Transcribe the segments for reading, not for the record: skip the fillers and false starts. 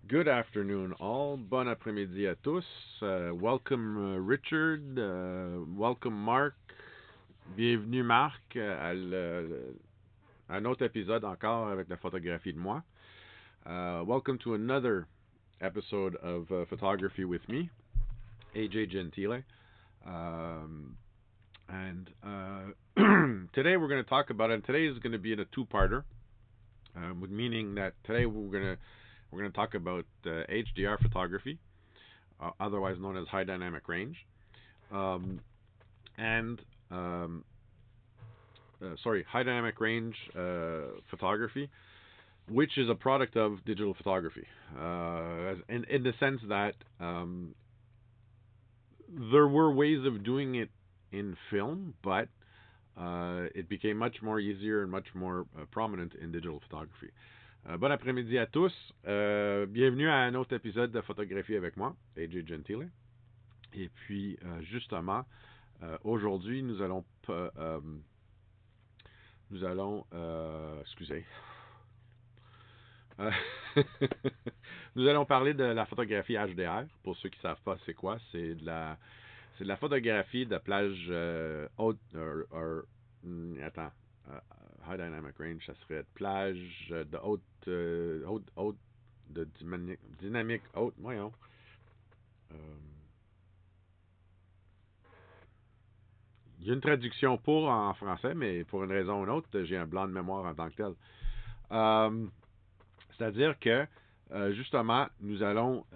Good afternoon, all. Bon après-midi à tous. Welcome, Richard. Welcome, Mark. Bienvenue, Marc, à un autre épisode encore avec la photographie de moi. Welcome to another episode of Photography with me, AJ Gentile. And today we're going to talk about it. And today is going to be in a two-parter, meaning that today we're going to talk about HDR photography, otherwise known as high dynamic range, um, and high dynamic range photography, which is a product of digital photography, in the sense that there were ways of doing it in film, but it became much more easier and much more prominent in digital photography. Bon après-midi à tous. Bienvenue à un autre épisode de Photographie avec moi, AJ Gentile. Et puis, justement, aujourd'hui, excusez. Euh, nous allons parler de la photographie HDR. Pour ceux qui ne savent pas c'est quoi, c'est de la photographie de plage haute. Attends. High dynamic range, ça serait de plage de haute de dynamique haute. Voyons. Il y a une traduction pour en français, mais pour une raison ou une autre, j'ai un blanc de mémoire en tant que tel. C'est-à-dire que, justement, nous allons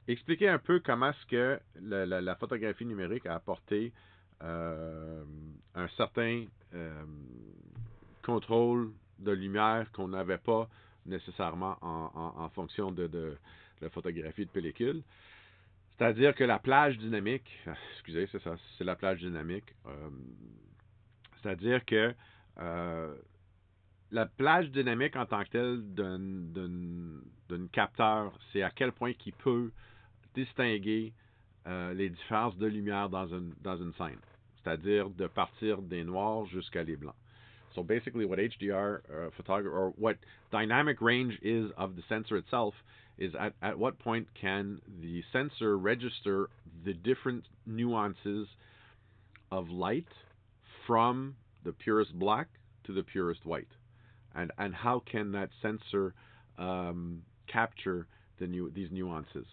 expliquer un peu comment est-ce que la photographie numérique a apporté un certain contrôle de lumière qu'on n'avait pas nécessairement en fonction de la photographie de pellicule. C'est-à-dire que la plage dynamique, excusez, c'est ça, c'est la plage dynamique. C'est-à-dire que la plage dynamique en tant que telle d'un capteur, c'est à quel point il peut distinguer les différences de lumière dans une scène. C'est-à-dire de partir des noirs jusqu'à les blancs. So basically what HDR photography, or what dynamic range is of the sensor itself, is at what point can the sensor register the different nuances of light from the purest black to the purest white, and how can that sensor capture these nuances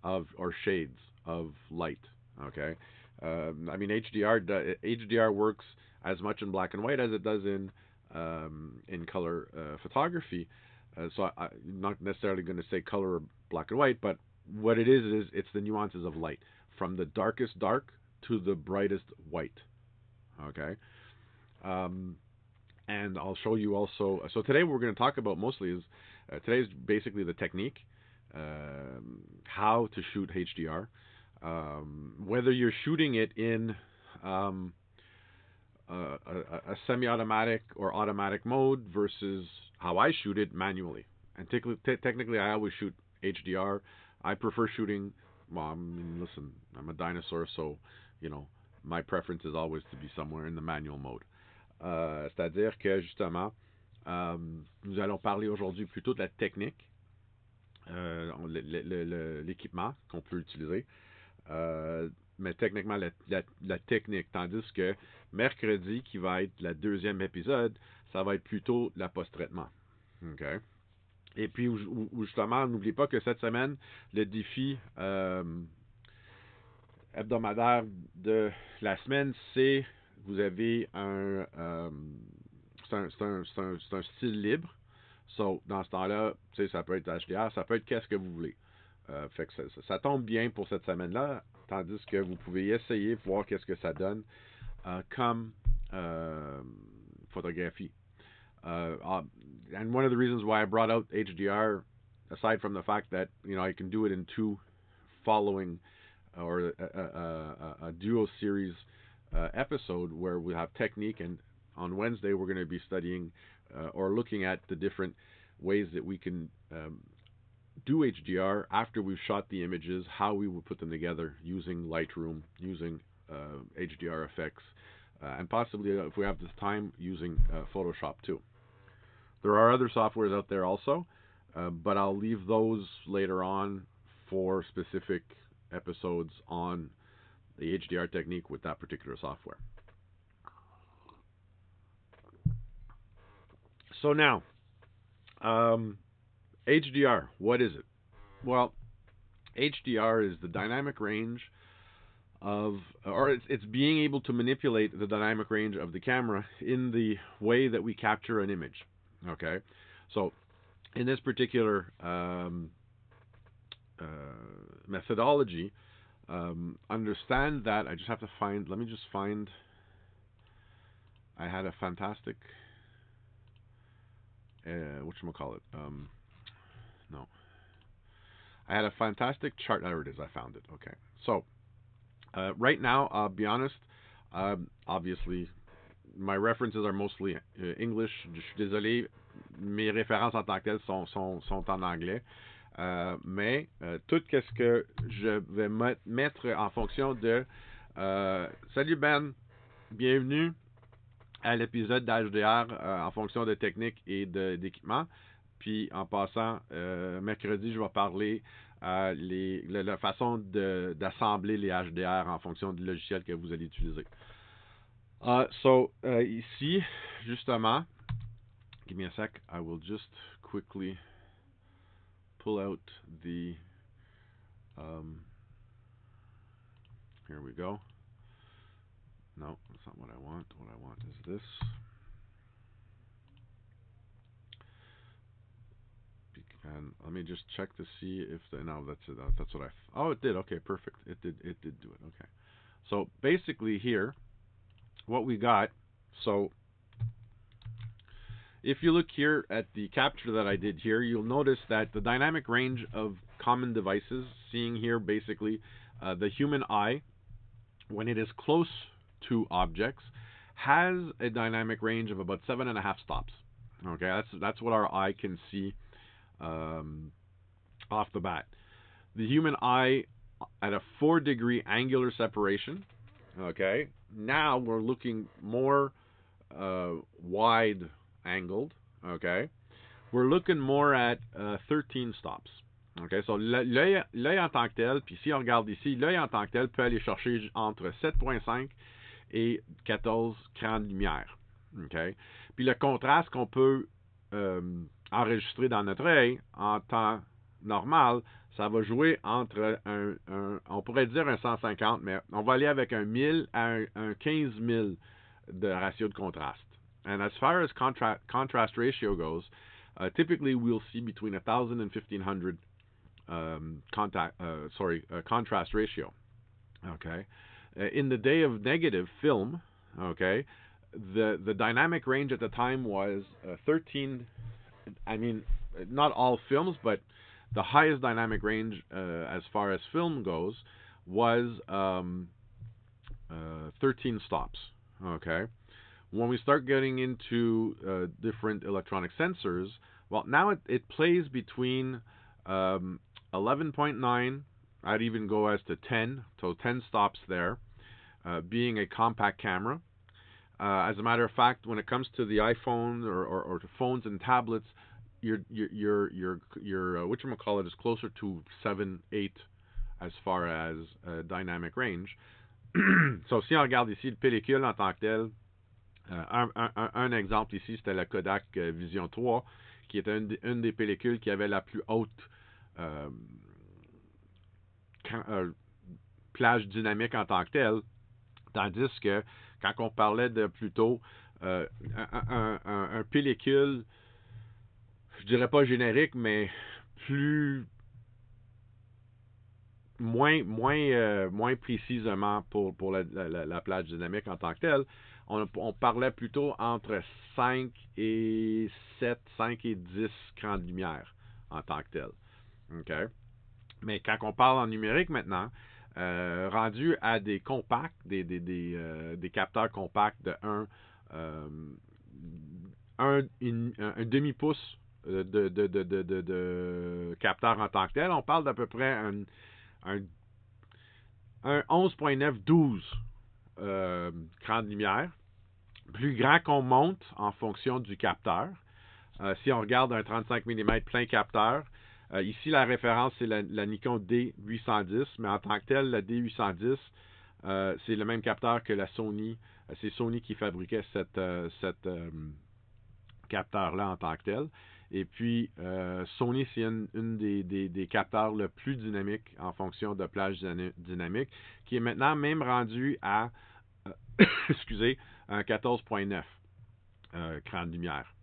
of or shades of light. Okay, I mean HDR works as much in black and white as it does in color photography. So I'm not necessarily going to say color or black and white, but what it is it's the nuances of light from the darkest dark to the brightest white. Okay, and I'll show you also. So today what we're going to talk about mostly is today's basically the technique, how to shoot HDR, whether you're shooting it in a semi-automatic or automatic mode versus how I shoot it manually. And technically, I always shoot HDR. I prefer shooting. Well, I mean, listen, I'm a dinosaur, so my preference is always to be somewhere in the manual mode. C'est-à-dire que justement, nous allons parler aujourd'hui plutôt de la technique, l'équipement qu'on peut utiliser. Mais techniquement la technique, tandis que mercredi, qui va être le deuxième épisode, ça va être plutôt la post-traitement. OK? Et puis, justement, n'oubliez pas que cette semaine, le défi hebdomadaire de la semaine, c'est vous avez c'est un style libre. So, dans ce temps-là, ça peut être HDR, ça peut être qu'est-ce que vous voulez. Fait que ça tombe bien pour cette semaine-là, tandis que vous pouvez essayer, voir qu'est-ce que ça donne comme photographie. And one of the reasons why I brought out HDR, aside from the fact that I can do it in two following or a duo series episode where we have technique, and on Wednesday we're going to be studying or looking at the different ways that we can do HDR after we've shot the images, how we would put them together using Lightroom, using HDR effects, and possibly, if we have the time, using Photoshop too. There are other softwares out there also, but I'll leave those later on for specific episodes on the HDR technique with that particular software. So now, HDR, what is it? Well, HDR is the dynamic range of, or it's being able to manipulate the dynamic range of the camera in the way that we capture an image. Okay, so in this particular methodology, understand that I just have to find. Let me just find. I had a fantastic. Whatchamacallit? No. I had a fantastic chart. There it is. I found it. Okay. So, right now, I'll be honest, obviously, my references are mostly English. Je suis désolé, mes références en tant que telles sont en anglais. Mais tout ce que je vais mettre en fonction de... salut Ben, bienvenue à l'épisode d'HDR en fonction de techniques et d'équipement. Puis en passant, mercredi, je vais parler la façon d'assembler les HDR en fonction du logiciel que vous allez utiliser. Ici, justement, give me a sec, I will just quickly pull out the, here we go. No, that's not what I want. What I want is this. And let me just check to see if no, that's it. That's what oh, it did. Okay, perfect. It did do it. Okay. So basically here, what we got. So if you look here at the capture that I did here, you'll notice that the dynamic range of common devices, seeing here basically the human eye, when it is close to objects, has a dynamic range of about 7.5 stops. Okay, that's what our eye can see off the bat. The human eye at a 4-degree angular separation. Okay, now we're looking more wide angled. Okay, we're looking more at 13 stops. Okay, so l'œil en tant que tel, puis si on regarde ici, l'œil en tant que tel peut aller chercher entre 7.5 et 14 crans de lumière. Okay, puis le contraste qu'on peut enregistrer dans notre œil en temps normal, ça va jouer entre on pourrait dire un 150, mais on va aller avec un 1000 à un 15 000 de ratio de contraste. And as far as contrast ratio goes, typically we'll see between 1,000 and 1,500 contrast ratio. Okay, in the day of negative film, okay, the dynamic range at the time was 13. I mean, not all films, but the highest dynamic range as far as film goes was 13 stops. Okay, when we start getting into different electronic sensors, well, now it plays between 11.9. I'd even go as to 10, so 10 stops there, being a compact camera. As a matter of fact, when it comes to the iPhone or to phones and tablets, your whatchamacallit is closer to 7, 8 as far as dynamic range. So si on regarde ici le pellicule en tant que tel, un exemple ici, c'était la Kodak Vision 3, qui était une des pellicules qui avait la plus haute plage dynamique en tant que telle, tandis que quand on parlait de plutôt un pellicule, je dirais pas générique, mais moins précisément pour la plage dynamique en tant que telle, on parlait plutôt entre 5 et 7, 5 et 10 crans de lumière en tant que tel. Okay? Mais quand on parle en numérique maintenant, rendu à des compacts, des capteurs compacts de un demi-pouce de capteur en tant que tel, on parle d'à peu près un 11.9-12 crans de lumière. Plus grand qu'on monte en fonction du capteur, Si on regarde un 35 mm plein capteur, ici la référence c'est la Nikon D810, mais en tant que tel, la D810, c'est le même capteur que la Sony. C'est Sony qui fabriquait cette capteur-là en tant que tel. Et puis, Sony, c'est une des capteurs le plus dynamique en fonction de plage dynamique, qui est maintenant même rendu à excusez, un 14.9 cran de lumière.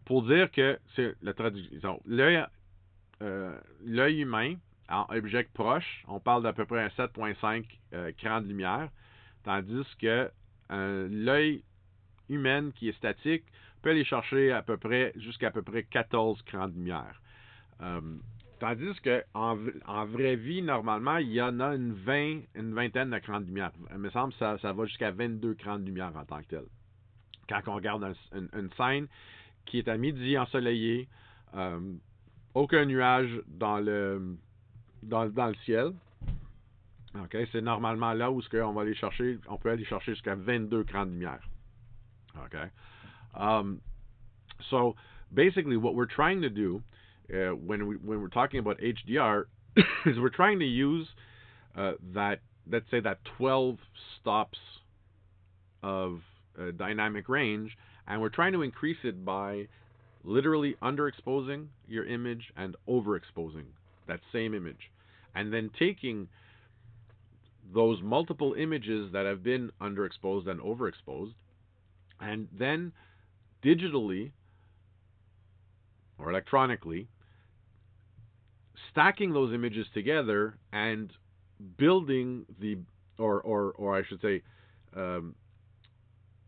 Pour dire que c'est la traduction, l'œil humain en object proche, on parle d'à peu près un 7.5 cran de lumière, tandis que l'œil humaine qui est statique peut aller chercher jusqu'à peu près 14 crans de lumière. Tandis qu'en vraie vie, normalement, il y en a une vingtaine de crans de lumière. Il me semble que ça va jusqu'à 22 crans de lumière en tant que tel. Quand on regarde une scène qui est à midi ensoleillée, aucun nuage dans le ciel. Okay? C'est normalement là où on peut aller chercher jusqu'à 22 crans de lumière. Okay? So basically, what we're trying to do when we're talking about HDR is we're trying to use let's say that 12 stops of dynamic range, and we're trying to increase it by literally underexposing your image and overexposing that same image, and then taking those multiple images that have been underexposed and overexposed, and then digitally or electronically stacking those images together and building or I should say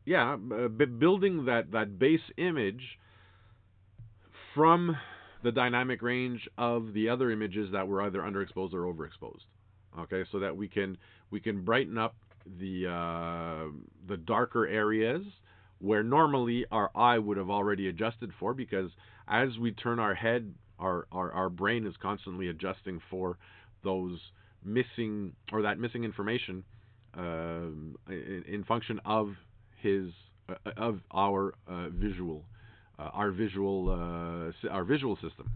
building that base image from the dynamic range of the other images that were either underexposed or overexposed. Okay, so that we can brighten up the darker areas where normally our eye would have already adjusted for, because as we turn our head, our brain is constantly adjusting for those missing information in function of our visual system.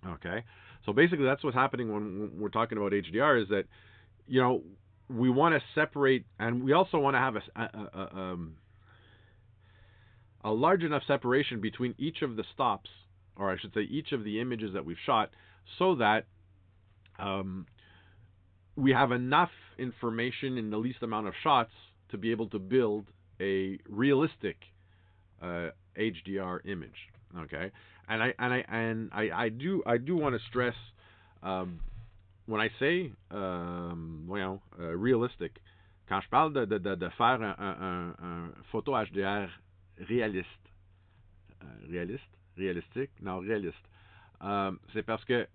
Okay, so basically that's what's happening when we're talking about HDR, is that we want to separate, and we also want to have a large enough separation between each of the stops, or I should say each of the images that we've shot, so that we have enough information in the least amount of shots to be able to build a realistic HDR image. Okay, and I do want to stress when I say realistic, quand je parle de faire un photo HDR réaliste, c'est parce que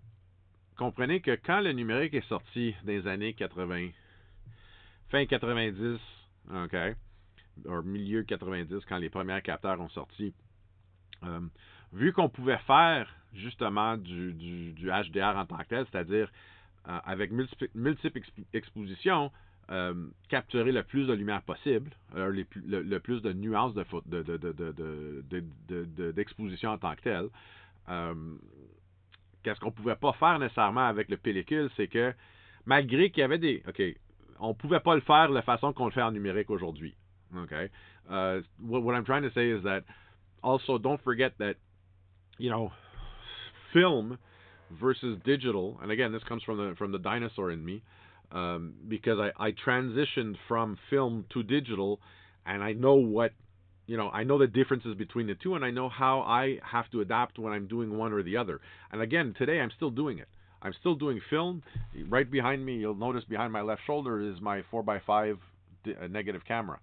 comprenez que quand le numérique est sorti dans les années 80, fin 90, ok, ou milieu 90, quand les premiers capteurs ont sorti, vu qu'on pouvait faire justement du HDR en tant que tel, c'est-à-dire avec multiples expositions, capturer le plus de lumière possible, le plus de nuances d'exposition en tant que tel. Qu'est-ce qu'on pouvait pas faire nécessairement avec le pellicule, c'est que malgré qu'il y avait on pouvait pas le faire de la façon qu'on le fait en numérique aujourd'hui. Okay, what I'm trying to say is that also don't forget that film versus digital, and again this comes from the dinosaur in me, because I transitioned from film to digital, and I know I know the differences between the two, and I know how I have to adapt when I'm doing one or the other. And again, today I'm still doing it. I'm still doing film. Right behind me, you'll notice behind my left shoulder is my 4x5 negative camera.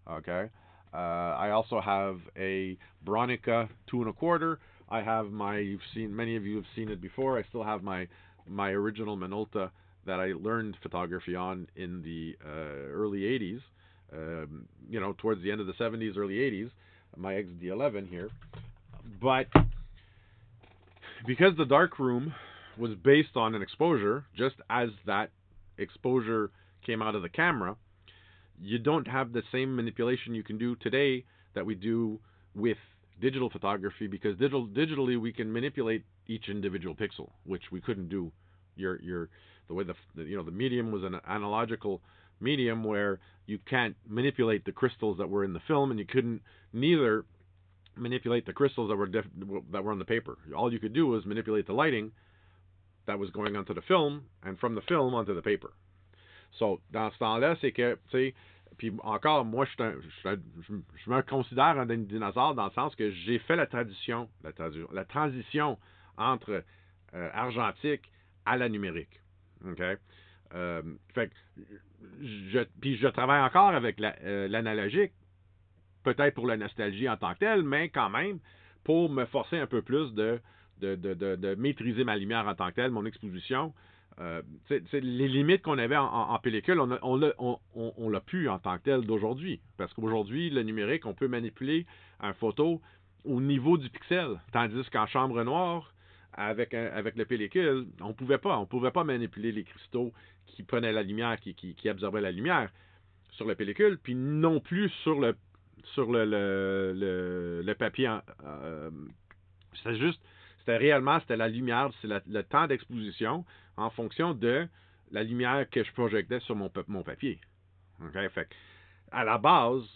Okay. I also have a Bronica 2.25. I have many of you have seen it before. I still have my original Minolta that I learned photography on in the early 80s. Towards the end of the 70s, early 80s, my XD11 here. But because the darkroom was based on an exposure, just as that exposure came out of the camera, you don't have the same manipulation you can do today that we do with digital photography because digitally we can manipulate each individual pixel, which we couldn't do. The way the medium was an analogical medium where you can't manipulate the crystals that were in the film, and you couldn't neither manipulate the crystals that were on the paper. All you could do was manipulate the lighting that was going onto the film, and from the film onto the paper. So, dans ce temps-là, c'est que, tu sais, puis encore, moi, je me considère un dinosaure dans le sens que j'ai fait la transition entre argentique à la numérique. OK? Fait que puis je travaille encore avec l'analogique, peut-être pour la nostalgie en tant que telle, mais quand même pour me forcer un peu plus de maîtriser ma lumière en tant que telle, mon exposition. Les limites qu'on avait en pellicule, on l'a plus en tant que tel d'aujourd'hui. Parce qu'aujourd'hui, le numérique, on peut manipuler une photo au niveau du pixel. Tandis qu'en chambre noire, avec le pellicule, on pouvait pas manipuler les cristaux qui prenaient la lumière, qui absorbaient la lumière sur le pellicule, puis non plus sur le papier. C'était la lumière, c'est le temps d'exposition en fonction de la lumière que je projetais sur mon papier. Okay? Fait à la base,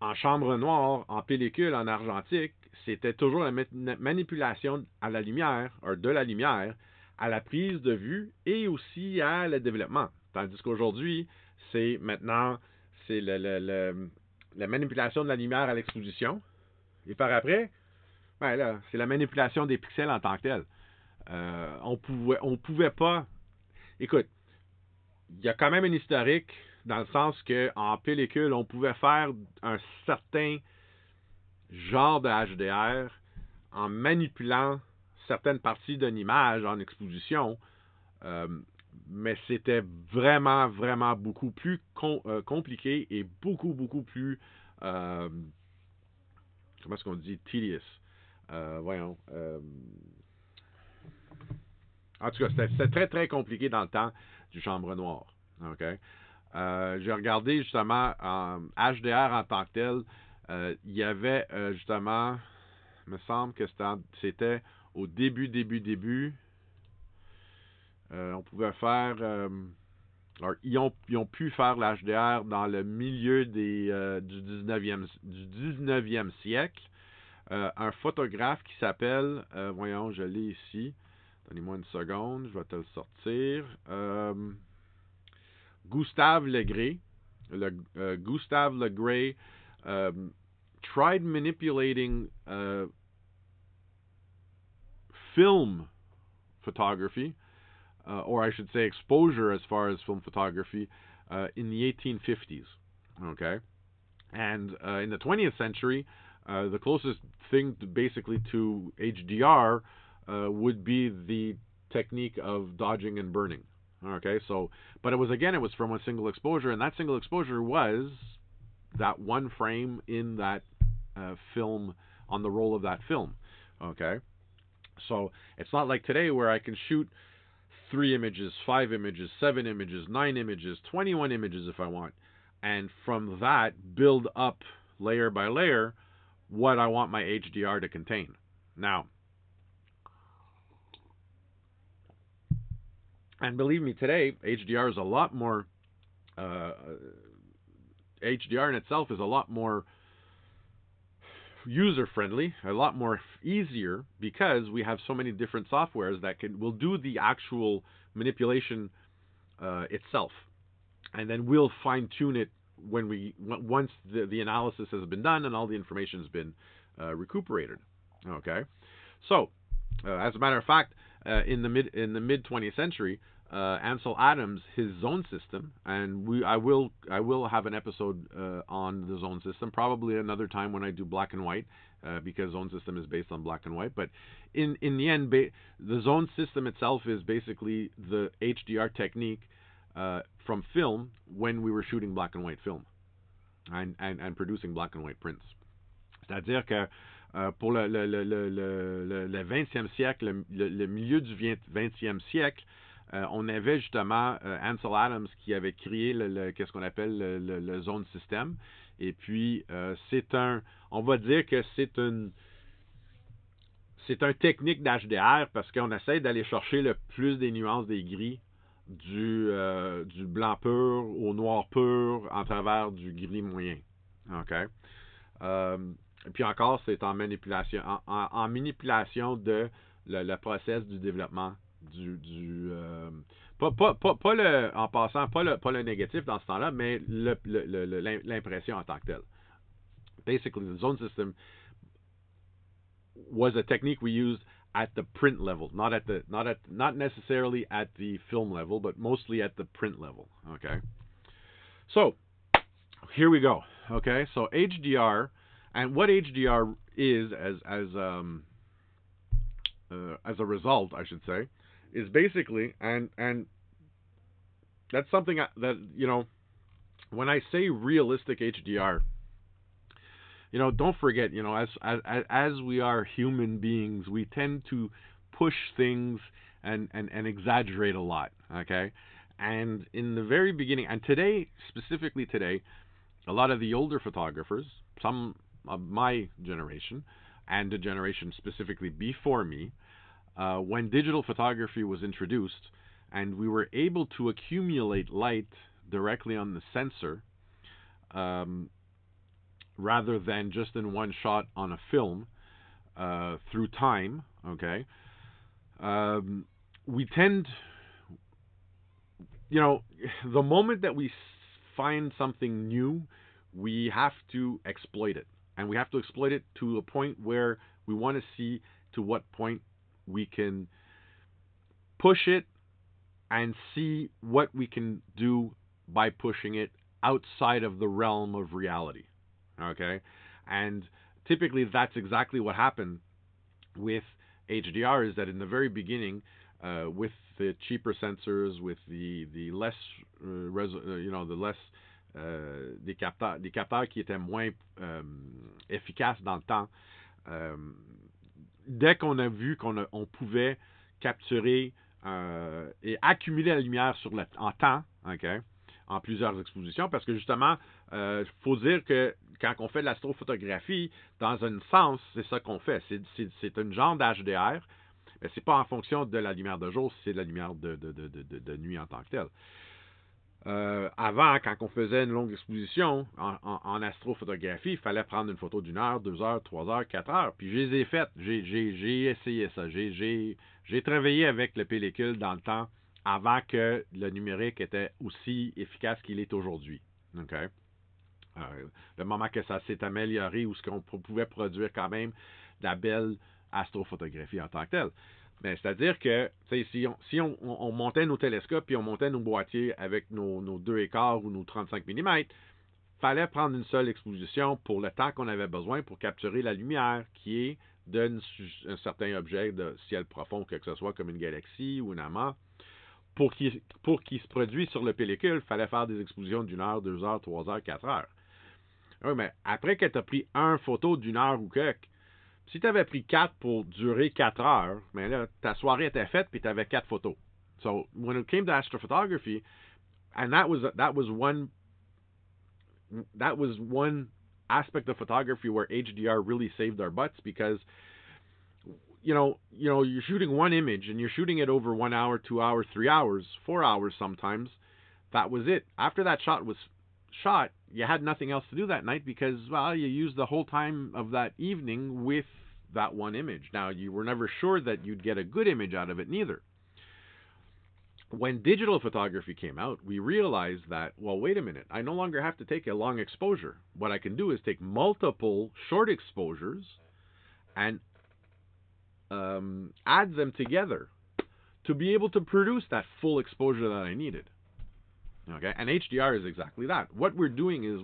en chambre noire, en pellicule, en argentique, c'était toujours la manipulation à la lumière, de la lumière, à la prise de vue et aussi à le développement. Tandis qu'aujourd'hui, c'est la manipulation de la lumière à l'exposition. Et par après, ben là, c'est la manipulation des pixels en tant que tel. On pouvait pas. Écoute, il y a quand même un historique dans le sens qu'en pellicule, on pouvait faire un certain genre de HDR en manipulant certaines parties d'une image en exposition, mais c'était vraiment, vraiment beaucoup plus compliqué et beaucoup, beaucoup plus, comment est-ce qu'on dit, tedious. Voyons. En tout cas, c'était très, très compliqué dans le temps du chambre noire. OK? J'ai regardé justement en HDR en tant que tel. Il y avait justement, il me semble que c'était au début. On pouvait faire. Alors, ils ont pu faire l'HDR dans le milieu du 19e siècle. Un photographe qui s'appelle, voyons, je l'ai ici. Donnez-moi une seconde, je vais te le sortir. Gustave Legré. Gustave Legré tried manipulating film photography, or I should say exposure as far as film photography, in the 1850s. Okay? And in the 20th century, the closest thing basically to HDR would be the technique of dodging and burning. Okay, so, but it was from a single exposure, and that single exposure was that one frame in that film, on the roll of that film. Okay, so it's not like today where I can shoot 3 images, 5 images, 7 images, 9 images, 21 images if I want, and from that build up layer by layer what I want my HDR to contain. Now, and believe me, today, HDR is a lot more, HDR in itself is a lot more user-friendly, a lot more easier, because we have so many different softwares that will do the actual manipulation itself. And then we'll fine-tune it once the analysis has been done and all the information has been recuperated. Okay? So, as a matter of fact, in the mid 20th century, Ansel Adams, his zone system, and I will have an episode on the zone system, probably another time when I do black and white, because zone system is based on black and white. But in the end, the zone system itself is basically the HDR technique from film when we were shooting black and white film and producing black and white prints. C'est-à-dire que pour le 20e siècle, le milieu du 20e siècle, on avait justement Ansel Adams qui avait créé qu'est-ce qu'on appelle le zone system. Et puis, on va dire que c'est un technique d'HDR parce qu'on essaie d'aller chercher le plus des nuances des gris du blanc pur au noir pur en travers du gris moyen. OK? Et puis encore, c'est en manipulation, en manipulation de le process du développement pas le, en passant, pas le négatif dans ce temps-là, mais l'impression en tant que telle. Basically, the zone system was a technique we used at the print level, not necessarily at the film level, but mostly at the print level. Okay, so here we go. Okay, so HDR, and what HDR is as a result, I should say, is basically and that's something that, you know, when I say realistic HDR, you know, don't forget, you know, as we are human beings, we tend to push things and exaggerate a lot, okay? And in the very beginning, and today, specifically today, a lot of the older photographers, some of my generation, and the generation specifically before me, when digital photography was introduced, and we were able to accumulate light directly on the sensor, rather than just in one shot on a film, through time, okay, we tend, you know, the moment that we find something new, we have to exploit it. And we have to exploit it to a point where we want to see to what point we can push it and see what we can do by pushing it outside of the realm of reality. Okay? And typically that's exactly what happened with HDR, is that in the very beginning, with the cheaper sensors, with the less, the less, des capteurs qui étaient moins efficaces dans le temps, dès qu'on a vu on pouvait capturer et accumuler la lumière en temps, okay, en plusieurs expositions, parce que justement, faut dire que quand on fait de l'astrophotographie, dans un sens, c'est ça qu'on fait. C'est un genre d'HDR, mais c'est pas en fonction de la lumière de jour, c'est de la lumière de nuit en tant que telle. Avant, quand on faisait une longue exposition en astrophotographie, il fallait prendre une photo d'1 heure, 2 heures, 3 heures, 4 heures. Puis je les ai faites. J'ai essayé ça. J'ai travaillé avec la pellicule dans le temps avant que le numérique était aussi efficace qu'il est aujourd'hui. Okay? Le moment que ça s'est amélioré, ou ce qu'on pouvait produire quand même de la belle astrophotographie en tant que telle. Mais c'est-à-dire que si on montait nos télescopes puis on montait nos boîtiers avec nos 2,25 ou nos 35 mm, fallait prendre une seule exposition pour le temps qu'on avait besoin pour capturer la lumière qui est d'un certain objet de ciel profond, que ce soit comme une galaxie ou un amas. Pour qu'il se produise sur le pellicule, il fallait faire des expositions d'1 heure, 2 heures, 3 heures, 4 heures. Oui, mais après que tu as pris une photo d'1 heure ou quelque, si tu avais pris 4 pour durer 4 heures, mais là, ta soirée était faite puis tu avais 4 photos. So, when it came to astrophotography, and that was one aspect of photography where HDR really saved our butts, because you're shooting one image and you're shooting it over 1 hour, 2 hours, 3 hours, 4 hours sometimes. That was it. After that shot was shot, you had nothing else to do that night because, well, you used the whole time of that evening with that one image. Now, you were never sure that you'd get a good image out of it neither. When digital photography came out, we realized that, well, wait a minute, I no longer have to take a long exposure. What I can do is take multiple short exposures and add them together to be able to produce that full exposure that I needed. Okay, and HDR is exactly that. What we're doing is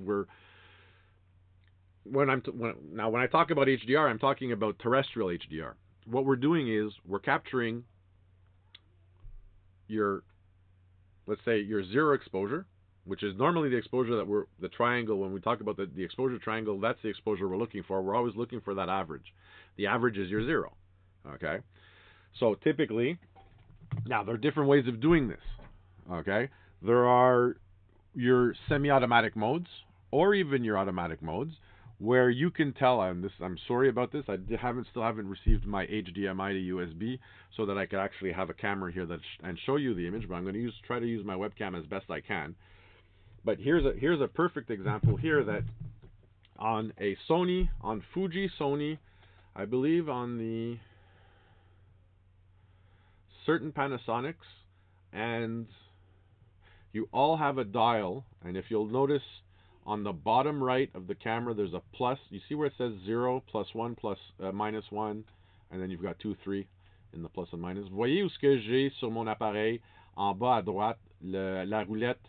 when I talk about HDR, I'm talking about terrestrial HDR. What we're doing is we're capturing let's say your zero exposure, which is normally the exposure that the triangle, when we talk about the exposure triangle, that's the exposure we're looking for. We're always looking for that average. The average is your zero. Okay, so typically Now, there are different ways of doing this. Okay? There are your semi-automatic modes or even your automatic modes where you can tell, I'm sorry about this, I still haven't received my HDMI to USB so that I could actually have a camera here and show you the image, but I'm going to try to use my webcam as best I can. But here's a perfect example here that on Fuji, Sony, I believe on the certain Panasonics, and you all have a dial, and if you'll notice on the bottom right of the camera there's a plus. You see where it says 0, +1, -1, and then you've got 2, 3 in the plus and minus. Voyez où ce que j'ai sur mon appareil en bas à droite, la roulette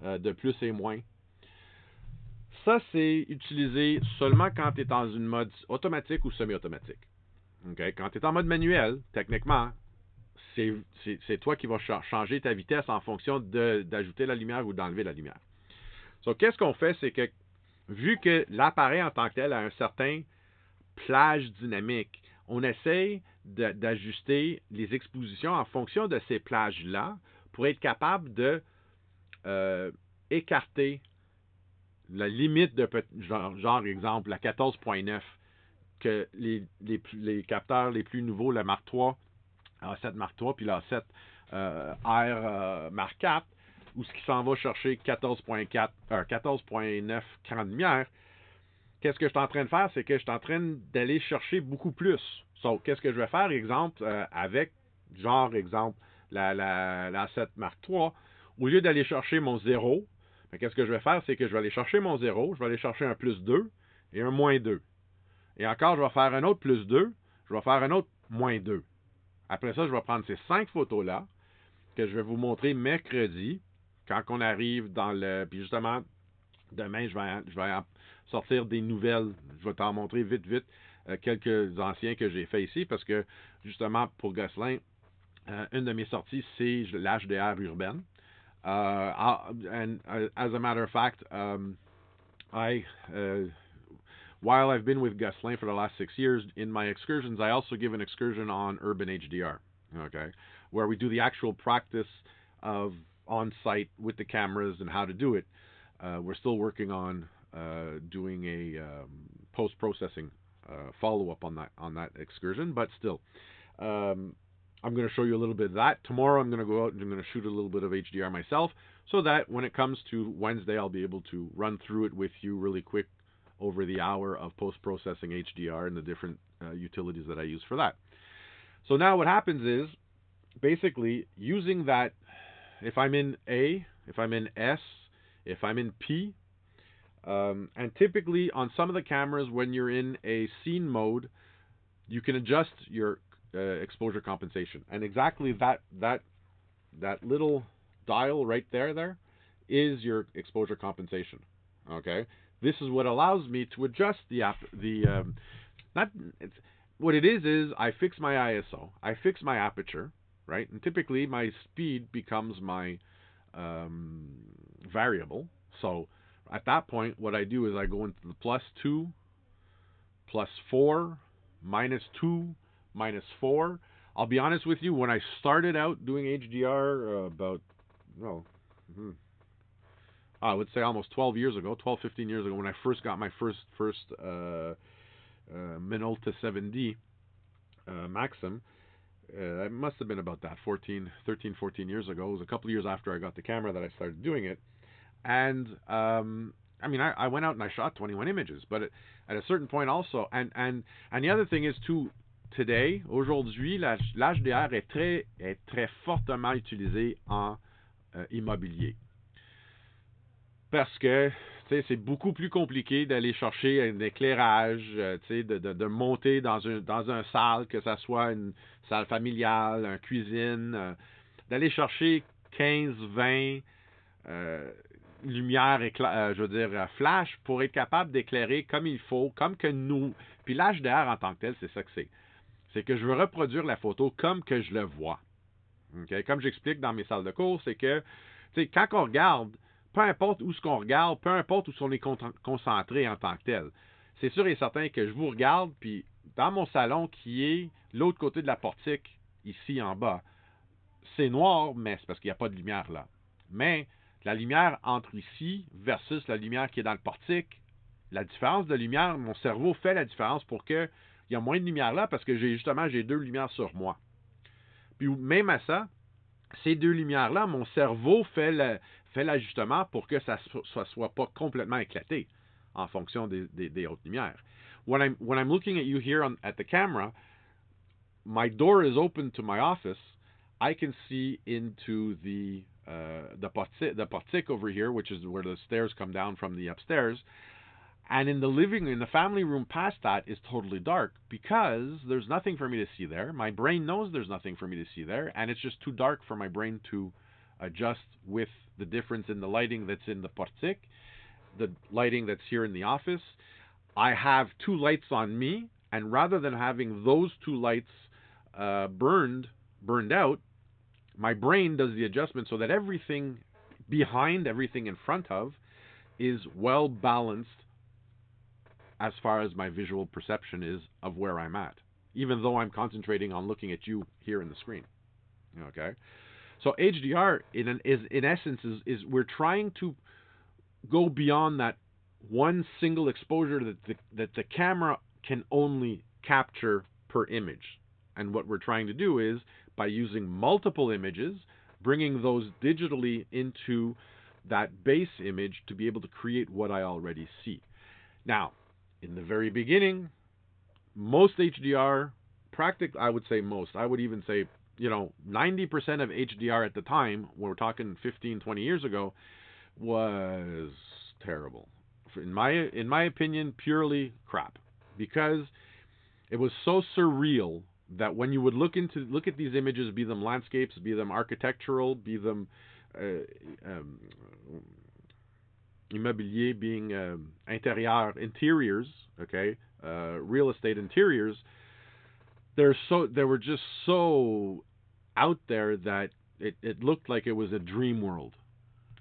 de plus et moins. Ça, c'est utilisé seulement quand tu es dans une mode automatique ou semi-automatique. Okay? Quand tu es en mode manuel, techniquement, c'est toi qui vas changer ta vitesse en fonction d'ajouter la lumière ou d'enlever la lumière. So, qu'est-ce qu'on fait, c'est que vu que l'appareil en tant que tel a un certain plage dynamique, on essaye d'ajuster les expositions en fonction de ces plages-là pour être capable de écarter la limite de, genre exemple, la 14.9 que les capteurs les plus nouveaux, le Mark III, A7 Mark III, puis l'A7 R Mark IV, où ce qui s'en va chercher 14.9 crans de lumière, qu'est-ce que je suis en train de faire? C'est que je suis en train d'aller chercher beaucoup plus. So, qu'est-ce que je vais faire, exemple, avec, exemple, la 7 Mark III, au lieu d'aller chercher mon 0, qu'est-ce que je vais faire? C'est que je vais aller chercher mon 0, je vais aller chercher un +2 et un -2. Et encore, je vais faire un autre +2, je vais faire un autre -2. Après ça, je vais prendre ces 5 photos-là, que je vais vous montrer mercredi, quand on arrive dans le... Puis justement, demain, je vais sortir des nouvelles. Je vais t'en montrer vite, quelques anciens que j'ai fait ici, parce que, justement, pour Gosselin, une de mes sorties, c'est l'HDR urbaine. And as a matter of fact, while I've been with Gosselin for the last 6 years, in my excursions, I also give an excursion on urban HDR, okay, where we do the actual practice of on-site with the cameras and how to do it. We're still working on doing a post-processing follow-up on that excursion, but still, I'm going to show you a little bit of that. Tomorrow I'm going to go out and I'm going to shoot a little bit of HDR myself, so that when it comes to Wednesday, I'll be able to run through it with you really quick over the hour of post-processing HDR and the different utilities that I use for that. So now what happens is, basically, using that, if I'm in A, if I'm in S, if I'm in P, and typically on some of the cameras, when you're in a scene mode, you can adjust your exposure compensation. And exactly that little dial right there is your exposure compensation. Okay? This is what allows me to adjust what it is I fix my ISO, I fix my aperture, right? And typically my speed becomes my variable. So at that point, what I do is I go into the +2, +4, -2, -4. I'll be honest with you, when I started out doing HDR I would say almost 12 years ago, 12, 15 years ago, when I first got my first Minolta 7D Maxim. It must have been about that, 13, 14 years ago. It was a couple of years after I got the camera that I started doing it. And, I went out and I shot 21 images. But at a certain point also, and the other thing is too, today, aujourd'hui, l'HDR est très fortement utilisé en immobilier. Parce que c'est beaucoup plus compliqué d'aller chercher un éclairage, de monter dans un salle, que ça soit une salle familiale, une cuisine, d'aller chercher 15, 20 lumières, flash, pour être capable d'éclairer comme il faut, comme que nous. Puis l'HDR en tant que tel, c'est ça que c'est. C'est que je veux reproduire la photo comme que je le vois. Okay? Comme j'explique dans mes salles de cours, c'est que quand on regarde, peu importe où ce qu'on regarde, peu importe où on est concentré en tant que tel, c'est sûr et certain que je vous regarde, puis dans mon salon qui est l'autre côté de la portique, ici en bas, c'est noir, mais c'est parce qu'il n'y a pas de lumière là. Mais la lumière entre ici versus la lumière qui est dans le portique, la différence de lumière, mon cerveau fait la différence pour qu'il y a moins de lumière là parce que j'ai deux lumières sur moi. Puis même à ça, ces deux lumières-là, mon cerveau fait l'ajustement pour que ça ne soit pas complètement éclaté en fonction des autres lumières. When I'm looking at you here at the camera, my door is open to my office. I can see into the portique over here, which is where the stairs come down from the upstairs. And in the family room past that is totally dark because there's nothing for me to see there. My brain knows there's nothing for me to see there, and it's just too dark for my brain to adjust with the difference in the lighting that's in the portique, the lighting that's here in the office. I have two lights on me, and rather than having those two lights burned out, my brain does the adjustment so that everything behind, everything in front of, is well balanced as far as my visual perception is of where I'm at, even though I'm concentrating on looking at you here in the screen. Okay, so HDR in essence is we're trying to go beyond that one single exposure that the camera can only capture per image. And what we're trying to do is, by using multiple images, bringing those digitally into that base image to be able to create what I already see. Now, in the very beginning, most HDR, I would say most, I would even say, 90% of HDR at the time, when we're talking 15, 20 years ago, was terrible. In my opinion, purely crap. Because it was so surreal that when you would look at these images, be them landscapes, be them architectural, be them immobilier, being interiors, okay, real estate interiors, they were just so out there that it looked like it was a dream world.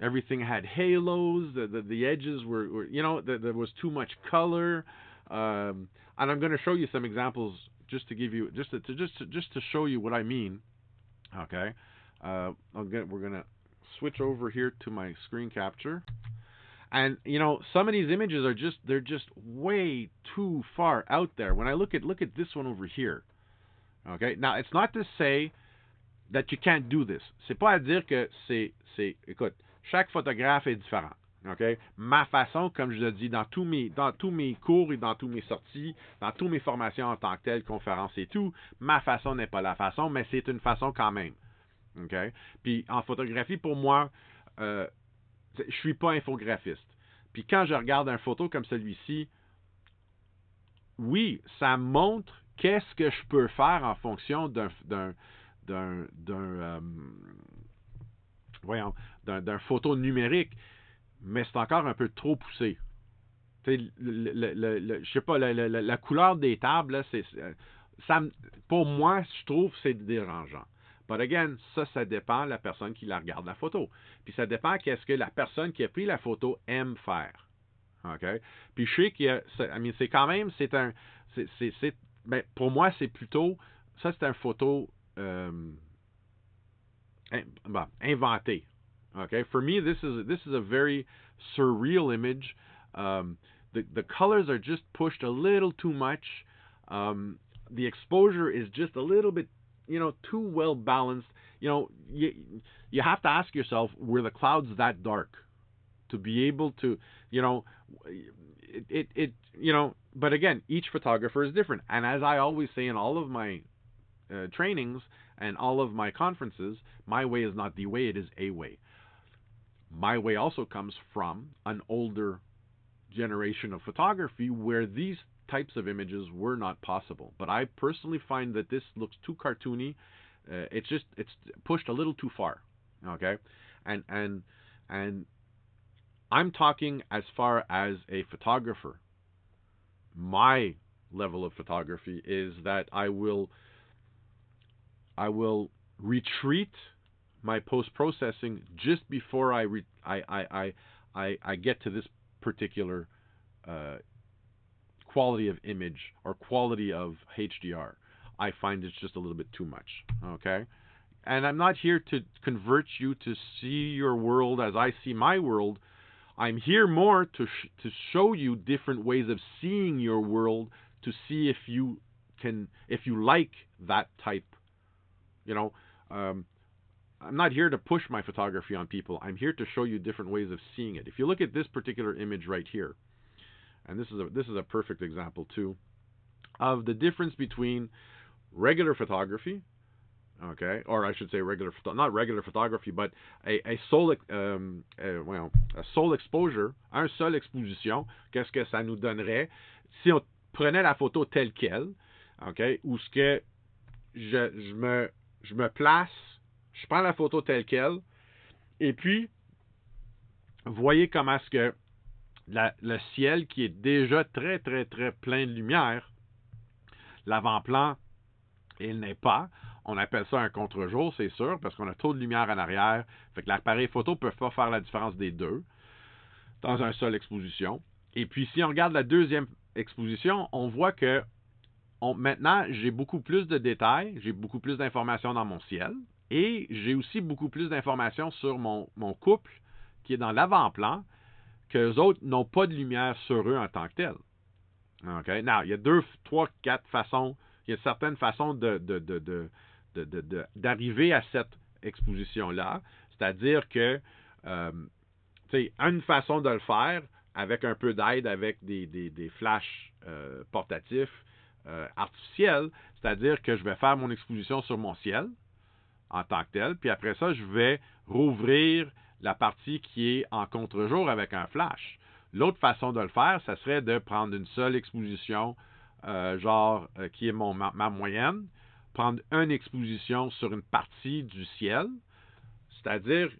Everything had halos. The edges were there was too much color, and I'm going to show you some examples just to give you just to show you what I mean. Okay, we're going to switch over here to my screen capture, and some of these images they're just way too far out there. When I look at this one over here, okay, now it's not to say that you can't do this. C'est pas à dire que écoute, chaque photographe est différent. Okay? Ma façon, comme je le dis dans tous mes cours et dans tous mes sorties, dans toutes mes formations en tant que telles, conférences et tout, ma façon n'est pas la façon, mais c'est une façon quand même. Okay? Puis en photographie, pour moi, je suis pas infographiste. Puis quand je regarde une photo comme celui-ci, oui, ça montre qu'est-ce que je peux faire en fonction d'un photo numérique, mais c'est encore un peu trop poussé. Je sais pas, la couleur des tables, là, pour moi, je trouve que c'est dérangeant. But again, ça dépend de la personne qui la regarde la photo. Puis ça dépend qu'est-ce que la personne qui a pris la photo aime faire. Okay? Puis je sais c'est quand même, ben, pour moi, c'est plutôt, ça c'est un photo inventé. Okay, for me, this is a very surreal image. The colors are just pushed a little too much. The exposure is just a little bit, too well balanced. You have to ask yourself, were the clouds that dark to be able to, But again, each photographer is different, and as I always say in all of my trainings and all of my conferences, my way is not the way; it is a way. My way also comes from an older generation of photography where these types of images were not possible. But I personally find that this looks too cartoony. It's pushed a little too far. Okay, and I'm talking as far as a photographer. My level of photography is that I will retreat my post-processing just before I get to this particular quality of image or quality of HDR. I find it's just a little bit too much. Okay, and I'm not here to convert you to see your world as I see my world. I'm here more to show you different ways of seeing your world, to see if you like that type. I'm not here to push my photography on people. I'm here to show you different ways of seeing it. If you look at this particular image right here, and this is a perfect example too of the difference between regular photography, okay, or I should say not regular photography, but a sole exposure, un seul exposition. Qu'est-ce que ça nous donnerait si on prenait la photo telle quelle, okay, où ce que je me place, je prends la photo telle quelle, et puis voyez comment est-ce que le ciel qui est déjà très très très plein de lumière, l'avant-plan, il n'est pas. On appelle ça un contre-jour, c'est sûr, parce qu'on a trop de lumière en arrière. Fait que l'appareil photo ne peut pas faire la différence des deux dans une seule exposition. Et puis, si on regarde la deuxième exposition, on voit que maintenant, j'ai beaucoup plus de détails, j'ai beaucoup plus d'informations dans mon ciel, et j'ai aussi beaucoup plus d'informations sur mon couple qui est dans l'avant-plan, qu'eux autres n'ont pas de lumière sur eux en tant que tel. Okay? Now, il y a 2, 3, 4 façons, il y a certaines façons d'arriver à cette exposition-là. C'est-à-dire que, une façon de le faire, avec un peu d'aide, avec des flashs portatifs artificiels, c'est-à-dire que je vais faire mon exposition sur mon ciel en tant que tel, puis après ça, je vais rouvrir la partie qui est en contre-jour avec un flash. L'autre façon de le faire, ça serait de prendre une seule exposition, qui est ma moyenne, prendre une exposition sur une partie du ciel, c'est-à-dire,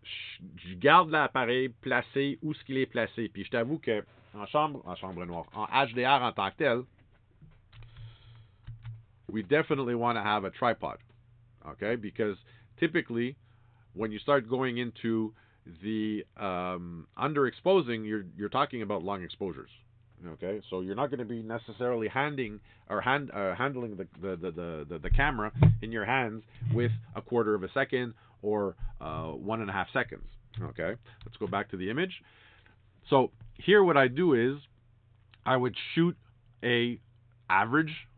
je garde l'appareil placé où ce qu'il est placé. Puis je t'avoue que en chambre noire, en HDR en tant que tel, we definitely want to have a tripod, okay? Because typically, when you start going into the underexposing, you're talking about long exposures. Okay, so you're not going to be necessarily handling the camera in your hands with a quarter of a second or 1.5 seconds. Okay, let's go back to the image. So here, what I do is I would shoot a average,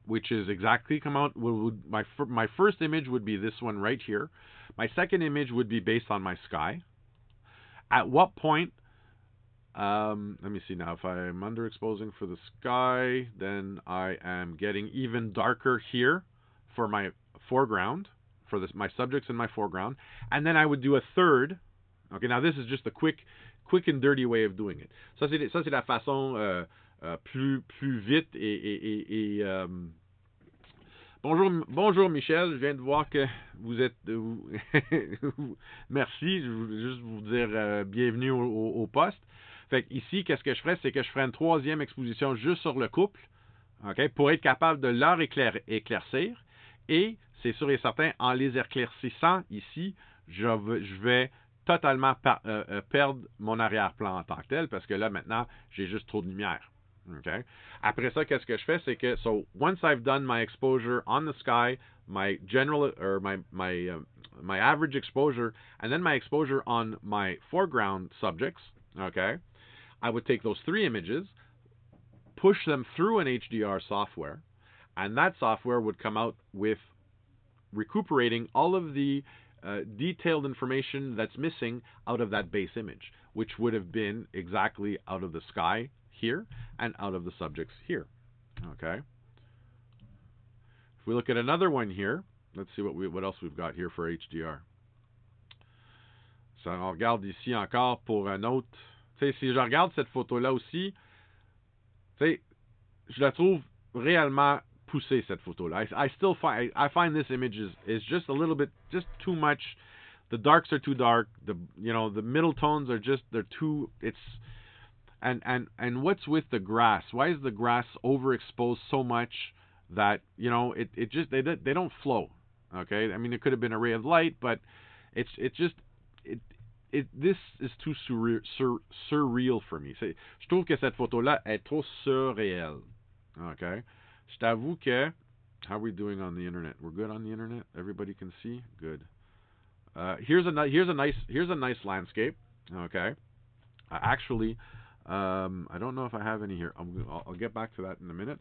which is exactly come out. My first image would be this one right here. My second image would be based on my sky. At what point? Let me see now. If I'm underexposing for the sky, then I am getting even darker here for my foreground, for my subjects in my foreground. And then I would do a third. Okay, now this is just a quick and dirty way of doing it. Ça, c'est la façon plus vite et Bonjour Michel, je viens de voir que vous êtes... Merci, je veux juste vous dire bienvenue au poste. Fait que ici, qu'est-ce que je ferais? C'est que je ferais une troisième exposition juste sur le couple, okay, pour être capable de leur éclaircir. Et c'est sûr et certain, en les éclaircissant ici, je vais totalement perdre mon arrière-plan en tant que tel, parce que là, maintenant, j'ai juste trop de lumière. Okay. Après ça, qu'est-ce que je fais? C'est que, so, once I've done my exposure on the sky, my general, or my average exposure, and then my exposure on my foreground subjects, okay, I would take those 3 images, push them through an HDR software, and that software would come out with recuperating all of the detailed information that's missing out of that base image, which would have been exactly out of the sky here and out of the subjects here. Okay. If we look at another one here, let's see what else we've got here for HDR. Ça, on regarde ici encore pour un autre. T'sais, si je regarde cette photo-là aussi, je la trouve réellement poussée, cette photo-là. I find this image is just a little bit, just too much. The darks are too dark. The middle tones are just, they're too, it's, and what's with the grass? Why is the grass overexposed so much that, it just, they don't flow. Okay? I mean, it could have been a ray of light, but this is too surreal for me. Je trouve que cette photo-là est trop surréelle. Okay? Je t'avoue que How are we doing on the internet? We're good on the internet. Everybody can see. Good. Here's a nice landscape. Okay. Actually, I don't know if I have any here. I'll get back to that in a minute.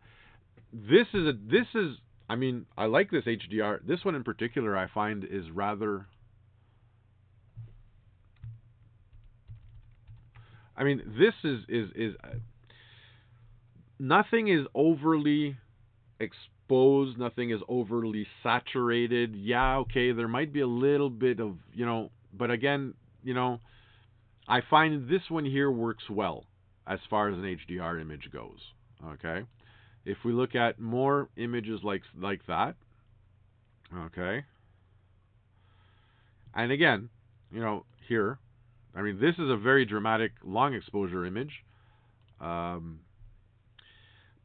This is. I mean, I like this HDR. This one in particular, I find is rather. I mean, this is nothing is overly exposed, nothing is overly saturated. Yeah, okay, there might be a little bit of, but again, I find this one here works well as far as an HDR image goes. Okay? If we look at more images like that, okay? And again, here, I mean, this is a very dramatic long exposure image. But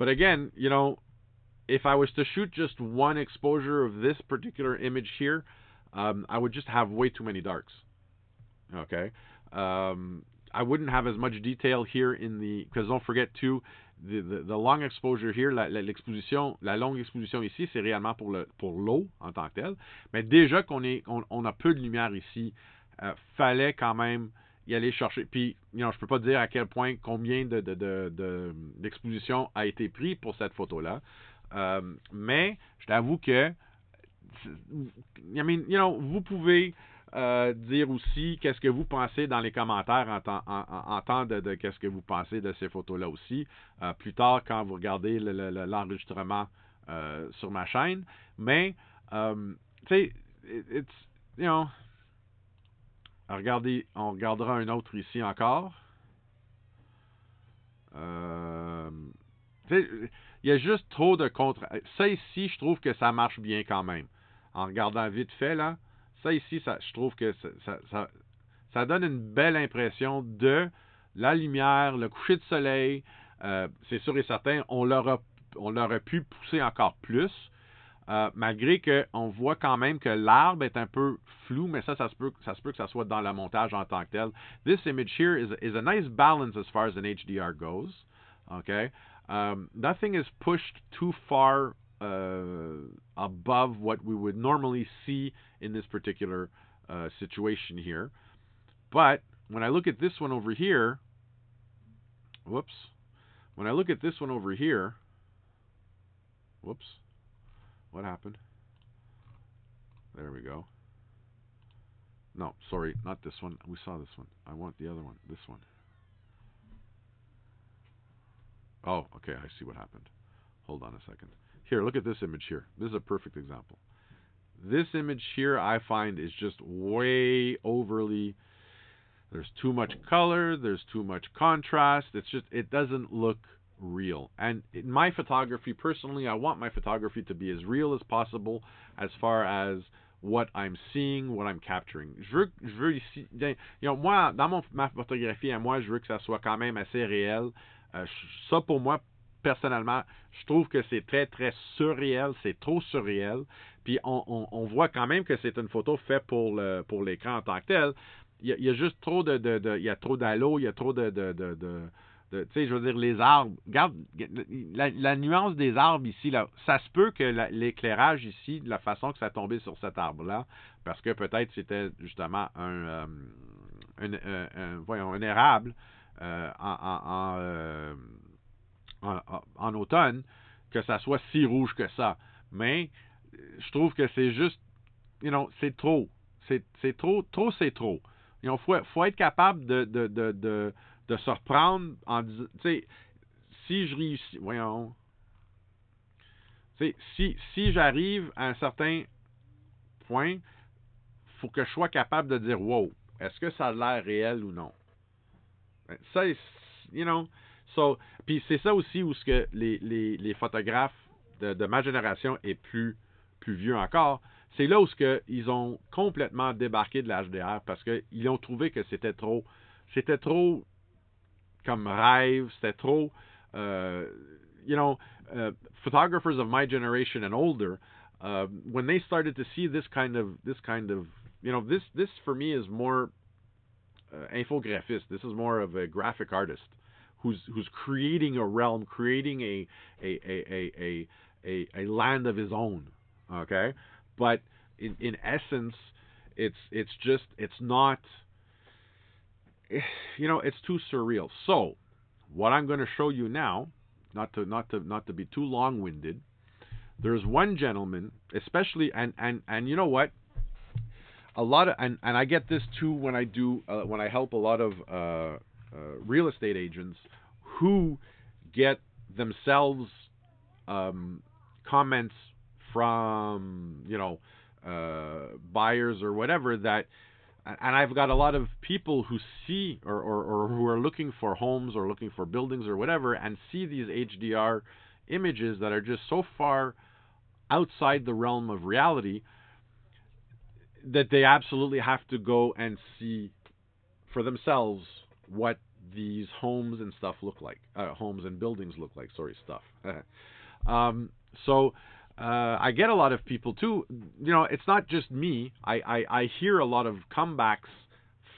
again, if I was to shoot just one exposure of this particular image here, I would just have way too many darks. Okay. I wouldn't have as much detail here because don't forget too, the long exposure here, la longue exposition ici, c'est réellement pour l'eau en tant que telle. Mais déjà qu'on a peu de lumière ici, fallait quand même y aller chercher. Puis, je peux pas dire à quel point, combien d'exposition a été pris pour cette photo-là. Mais je t'avoue que, vous pouvez dire aussi qu'est-ce que vous pensez dans les commentaires en temps de qu'est-ce que vous pensez de ces photos-là aussi. Plus tard, quand vous regardez l'enregistrement sur ma chaîne. Mais, tu sais, regardez, on regardera un autre ici encore. Il y a juste trop de contre. Ça ici, je trouve que ça marche bien quand même. En regardant vite fait, là, ça ici, je trouve que ça donne une belle impression de la lumière, le coucher de soleil. C'est sûr et certain, on l'aurait pu pousser encore plus. Malgré qu'on voit quand même que l'arbre est un peu flou, mais ça se peut que ça soit dans le montage en tant que tel. This image here is a nice balance as far as an HDR goes. Okay, nothing is pushed too far above what we would normally see in this particular situation here. But when I look at this one over here, whoops. When I look at this one over here, whoops. What happened? There we go. No, sorry, not this one. We saw this one. I want the other one. This one. Oh, okay. I see what happened. Hold on a second. Here, look at this image here. This is a perfect example. This image here, I find, is just way overly. There's too much color. There's too much contrast. It doesn't look real. And in my photography, personally, I want my photography to be as real as possible as far as what I'm seeing, what I'm capturing. Je veux ici, moi, dans ma photographie à moi, je veux que ça soit quand même assez réel. Ça, pour moi, personnellement, je trouve que c'est très, très surréel. C'est trop surréel. Puis, on voit quand même que c'est une photo faite pour l'écran en tant que tel. Il y a juste trop il y a trop d'halo, il y a trop tu sais, je veux dire, les arbres. Regarde, la nuance des arbres ici, là, ça se peut que l'éclairage ici, de la façon que ça a tombé sur cet arbre-là, parce que peut-être c'était justement un érable en automne, que ça soit si rouge que ça. Mais je trouve que c'est juste, c'est trop. C'est trop, c'est trop. Faut être capable de se reprendre en disant, tu sais, si je réussis, voyons, tu sais, si j'arrive à un certain point, faut que je sois capable de dire, wow, est-ce que ça a l'air réel ou non? Ça, so, puis c'est ça aussi où ce que les photographes de ma génération et plus vieux encore, c'est là où ce que ils ont complètement débarqué de l'HDR parce qu'ils ont trouvé que c'était trop comme rêve, c'était trop, photographers of my generation and older, when they started to see this kind of, this for me is more infographist. This is more of a graphic artist who's creating a realm, creating a land of his own. Okay, but in essence, it's just it's not. It's too surreal. So, what I'm going to show you now, not to be too long-winded. There's one gentleman, especially, and you know what? A lot of and I get this too when I help a lot of real estate agents who get themselves comments from buyers or whatever that. And I've got a lot of people who see or who are looking for homes or looking for buildings or whatever and see these HDR images that are just so far outside the realm of reality that they absolutely have to go and see for themselves what these homes and stuff look like. Homes and buildings look like. Sorry, stuff. So I get a lot of people too. It's not just me. I hear a lot of comebacks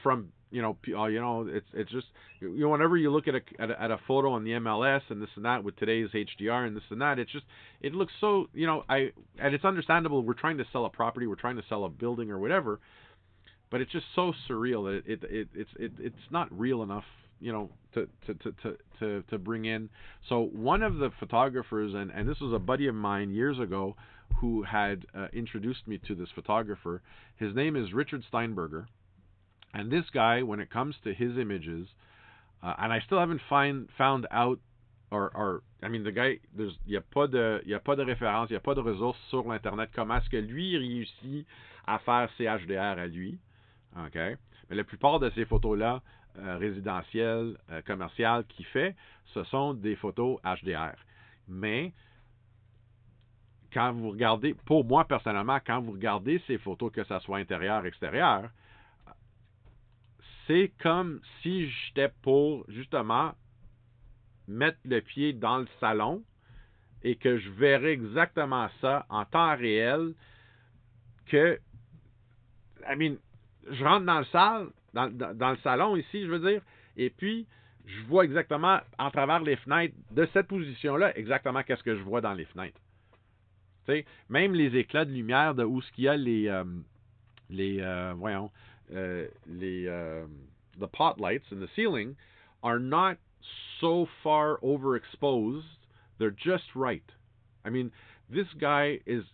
from it's just whenever you look at a photo on the MLS and this and that with today's HDR and this and that, it looks so and it's understandable. We're trying to sell a property, we're trying to sell a building or whatever, but it's just so surreal that it's not real enough to bring in. So one of the photographers, and this was a buddy of mine years ago who had introduced me to this photographer. His name is Richard Steinberger, and this guy, when it comes to his images, and I still haven't found out, or I mean, the guy, il y a pas de référence, il y a pas de ressources sur l'internet comment est-ce que lui réussit à faire ses HDR à lui. Okay. Mais la plupart de ces photos-là, résidentielles, commerciales, qu'il fait, ce sont des photos HDR. Mais, quand vous regardez, pour moi personnellement, quand vous regardez ces photos, que ce soit intérieur, extérieur, c'est comme si j'étais pour, justement, mettre le pied dans le salon et que je verrais exactement ça en temps réel que, je rentre dans le salon ici, je veux dire, et puis je vois exactement en travers les fenêtres de cette position-là exactement qu'est-ce que je vois dans les fenêtres. Tu sais, même les éclats de lumière de où ce qu'il y a the pot lights in the ceiling are not so far overexposed. They're just right. I mean, this guy is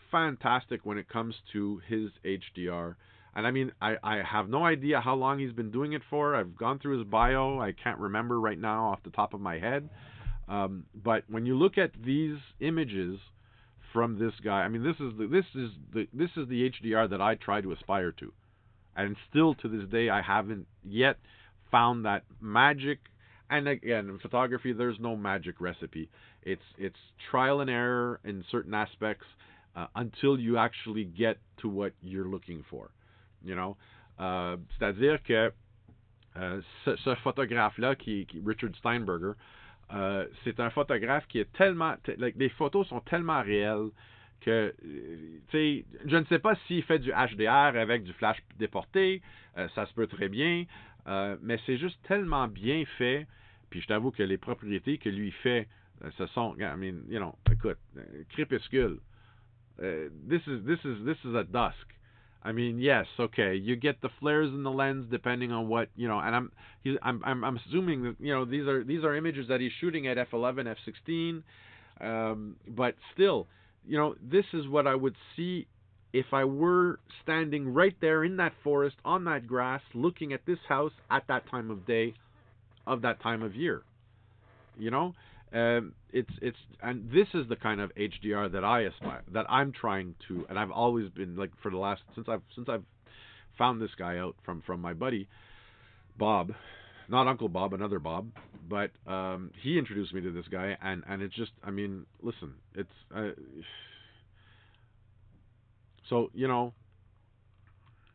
fantastic when it comes to his HDR. And I mean, I have no idea how long he's been doing it for. I've gone through his bio. I can't remember right now off the top of my head. But when you look at these images from this guy, I mean, this is the HDR that I try to aspire to. And still to this day, I haven't yet found that magic. And again, in photography, there's no magic recipe. It's trial and error in certain aspects until you actually get to what you're looking for. C'est-à-dire que ce photographe-là, qui Richard Steinberger, c'est un photographe qui est tellement... les photos sont tellement réelles que, je ne sais pas s'il fait du HDR avec du flash déporté, ça se peut très bien, mais c'est juste tellement bien fait. Puis je t'avoue que les propriétés que lui fait, ce sont, écoute, crépuscule. This is at dusk. I mean, yes, okay, you get the flares in the lens depending on what, and I'm assuming that, these are images that he's shooting at f11, f16, but still, this is what I would see if I were standing right there in that forest, on that grass, looking at this house at that time of day, of that time of year. It's and this is the kind of HDR that I aspire, that I'm trying to, and I've always been like for the last since I've found this guy out from my buddy Bob, not Uncle Bob, another Bob, but he introduced me to this guy, and it's just, listen, it's so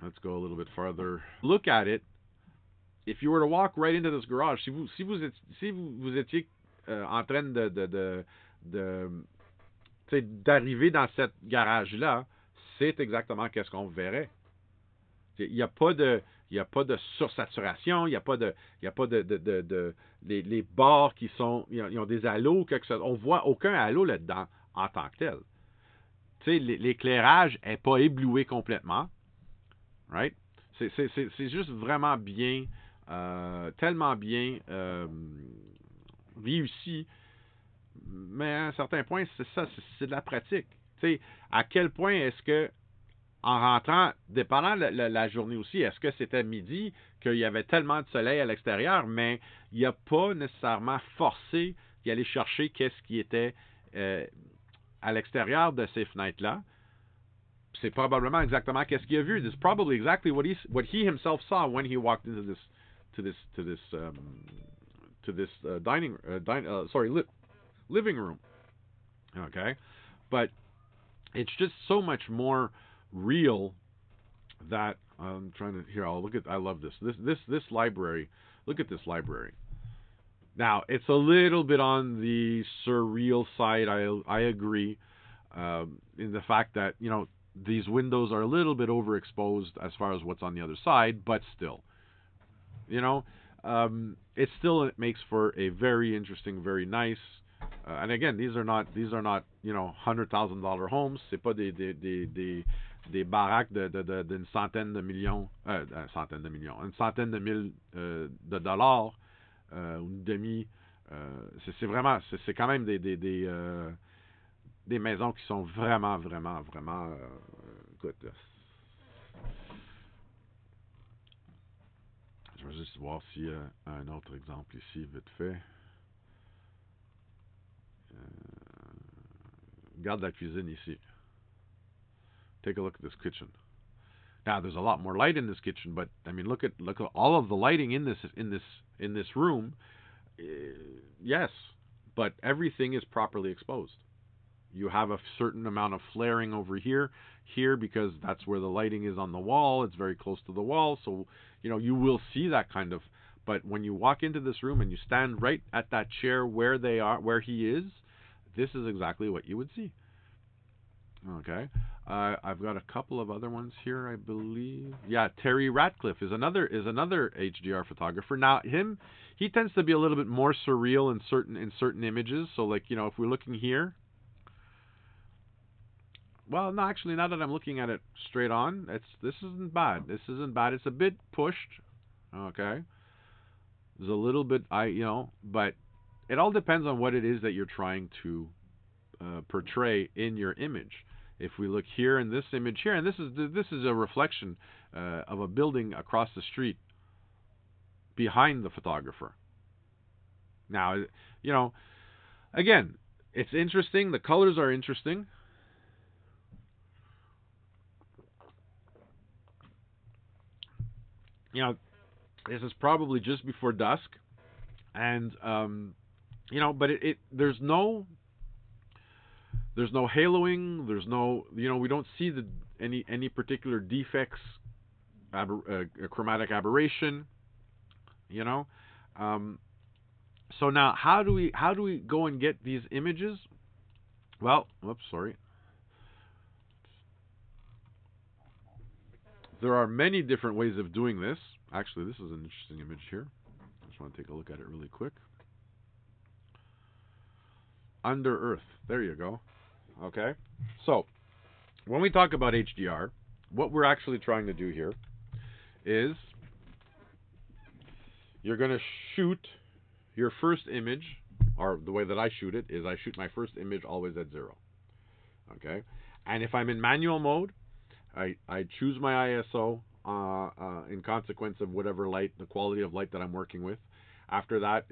let's go a little bit farther. Look at it. If you were to walk right into this garage, si vous étiez en train d'arriver dans cette garage-là, c'est exactement qu'est-ce qu'on verrait. Il n'y a pas de sursaturation, il n'y a pas de les bords qui sont, ils ont des halos, on voit aucun halo là-dedans en tant que tel. Tu sais, l'éclairage n'est pas ébloué complètement. Right? C'est juste vraiment bien, tellement bien réussi. Mais à un certain point, c'est ça, c'est de la pratique. Tu sais, à quel point est-ce que, en rentrant, dépendant la journée aussi, est-ce que c'était midi, qu'il y avait tellement de soleil à l'extérieur, mais il n'a pas nécessairement forcé d'y aller chercher qu'est-ce qui était à l'extérieur de ces fenêtres-là. C'est probablement exactement qu'est-ce qu'il a vu. It's probably exactly what he himself saw when he walked into this living room. Okay, but it's just so much more real that I'm trying to here. I love this library. Look at this library. Now it's a little bit on the surreal side. I agree in the fact that these windows are a little bit overexposed as far as what's on the other side, but still, it makes for a very interesting, very nice. And again, these are not $100,000 homes. C'est pas des baraques d'une centaine de millions, une centaine de mille de dollars ou une demi. C'est vraiment, c'est quand même des maisons qui sont vraiment, vraiment, vraiment. Écoute, je vais juste voir s'il y a un autre exemple ici, vite fait. Regarde la cuisine ici. Take a look at this kitchen. Now, there's a lot more light in this kitchen, but I mean, look at all of the lighting in this room. Yes, but everything is properly exposed. You have a certain amount of flaring over here because that's where the lighting is on the wall. It's very close to the wall, so you will see that kind of. But when you walk into this room and you stand right at that chair where he is, this is exactly what you would see. Okay, I've got a couple of other ones here, I believe. Yeah, Terry Ratcliffe is another HDR photographer. Now he tends to be a little bit more surreal in certain images. So like if we're looking here. Well, no, actually, now that I'm looking at it straight on, this isn't bad. This isn't bad. It's a bit pushed. Okay. There's a little bit, but it all depends on what it is that you're trying to portray in your image. If we look here in this image here, and this is a reflection of a building across the street behind the photographer. Now, again, it's interesting. The colors are interesting. This is probably just before dusk, and but there's no haloing. There's no, we don't see any particular defects, chromatic aberration. So now, how do we go and get these images? Well, whoops, sorry. There are many different ways of doing this. Actually, this is an interesting image here. I just want to take a look at it really quick. Under Earth. There you go. Okay. So, when we talk about HDR, what we're actually trying to do here is you're going to shoot your first image, or the way that I shoot it is I shoot my first image always at 0. Okay. And if I'm in manual mode, I choose my ISO in consequence of whatever light, the quality of light that I'm working with. After that,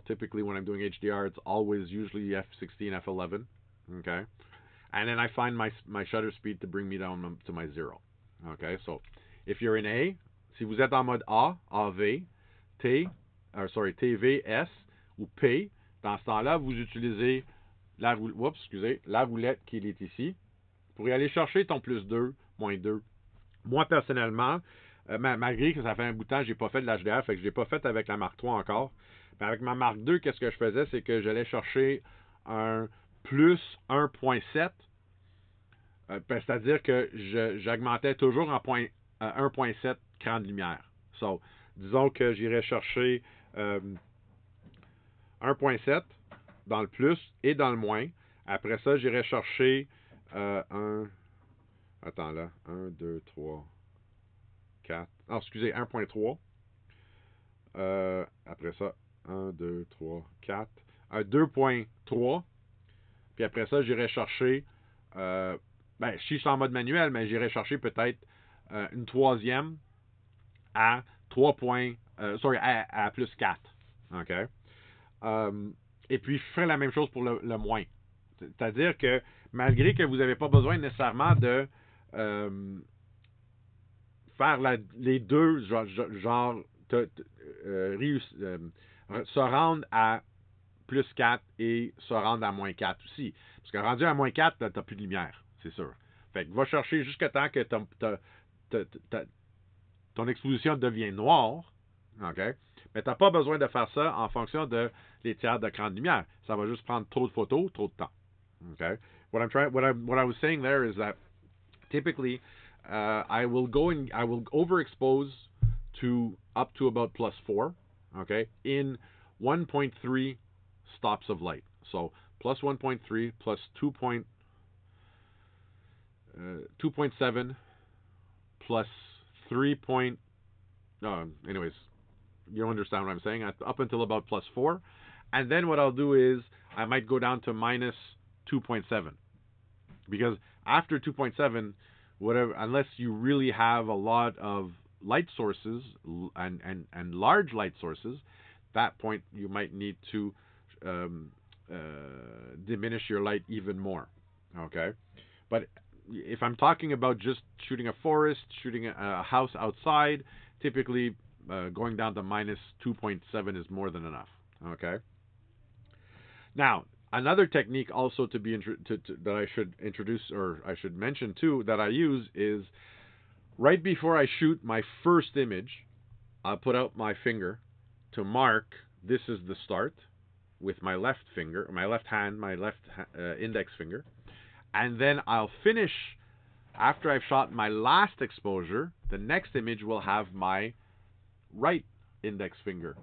typically when I'm doing HDR, it's always usually f16, f11. Okay. And then I find my shutter speed to bring me down to my 0. Okay. So if you're in A, si vous êtes en mode A, AV, TV, S ou P, dans ce temps-là, vous utilisez la roulette qui est ici pour y aller chercher ton +2, -2. Moi, personnellement, malgré que ça fait un bout de temps que je n'ai pas fait de l'HDR, fait que je ne l'ai pas fait avec la Mark III encore. Mais avec ma Mark II, qu'est-ce que je faisais? C'est que j'allais chercher un plus 1.7. C'est-à-dire que j'augmentais toujours en 1.7 cran de lumière. So, disons que j'irais chercher 1.7 dans le plus et dans le moins. Après ça, j'irai chercher un... Attends là. 1, 2, 3, 4. Ah, excusez, 1.3. Après ça, 1, 2, 3, 4. Un 2.3. Puis après ça, j'irai chercher... ben, si je suis en mode manuel, mais j'irai chercher peut-être une troisième à 3 points... sorry, à plus 4. OK? Et puis, je ferai la même chose pour le moins. C'est-à-dire que malgré que vous n'avez pas besoin nécessairement de faire les deux, genre se rendre à plus 4 et se rendre à moins 4 aussi. Parce que rendu à moins 4, tu n'as plus de lumière, c'est sûr. Fait que va chercher jusqu'à temps que ton exposition devient noire, OK? Mais tu n'as pas besoin de faire ça en fonction de les tiers d'écran de lumière. Ça va juste prendre trop de photos, trop de temps. Okay. What I was saying there is that typically I will overexpose to up to about +4, okay, in 1.3 stops of light. So plus 1.3 plus 2.7 plus 3. Anyways, you understand what I'm saying. Up until about +4, and then what I'll do is I might go down to minus 2.7, because after 2.7, whatever, unless you really have a lot of light sources and large light sources, that point you might need to diminish your light even more. Okay, but if I'm talking about just shooting a forest, shooting a house outside, typically going down to minus 2.7 is more than enough. Okay. Now, another technique also that I should introduce, or I should mention too, that I use is right before I shoot my first image, I'll put out my finger to mark this is the start with my left finger, my left hand, my left index finger, and then I'll finish after I've shot my last exposure. The next image will have my right index finger,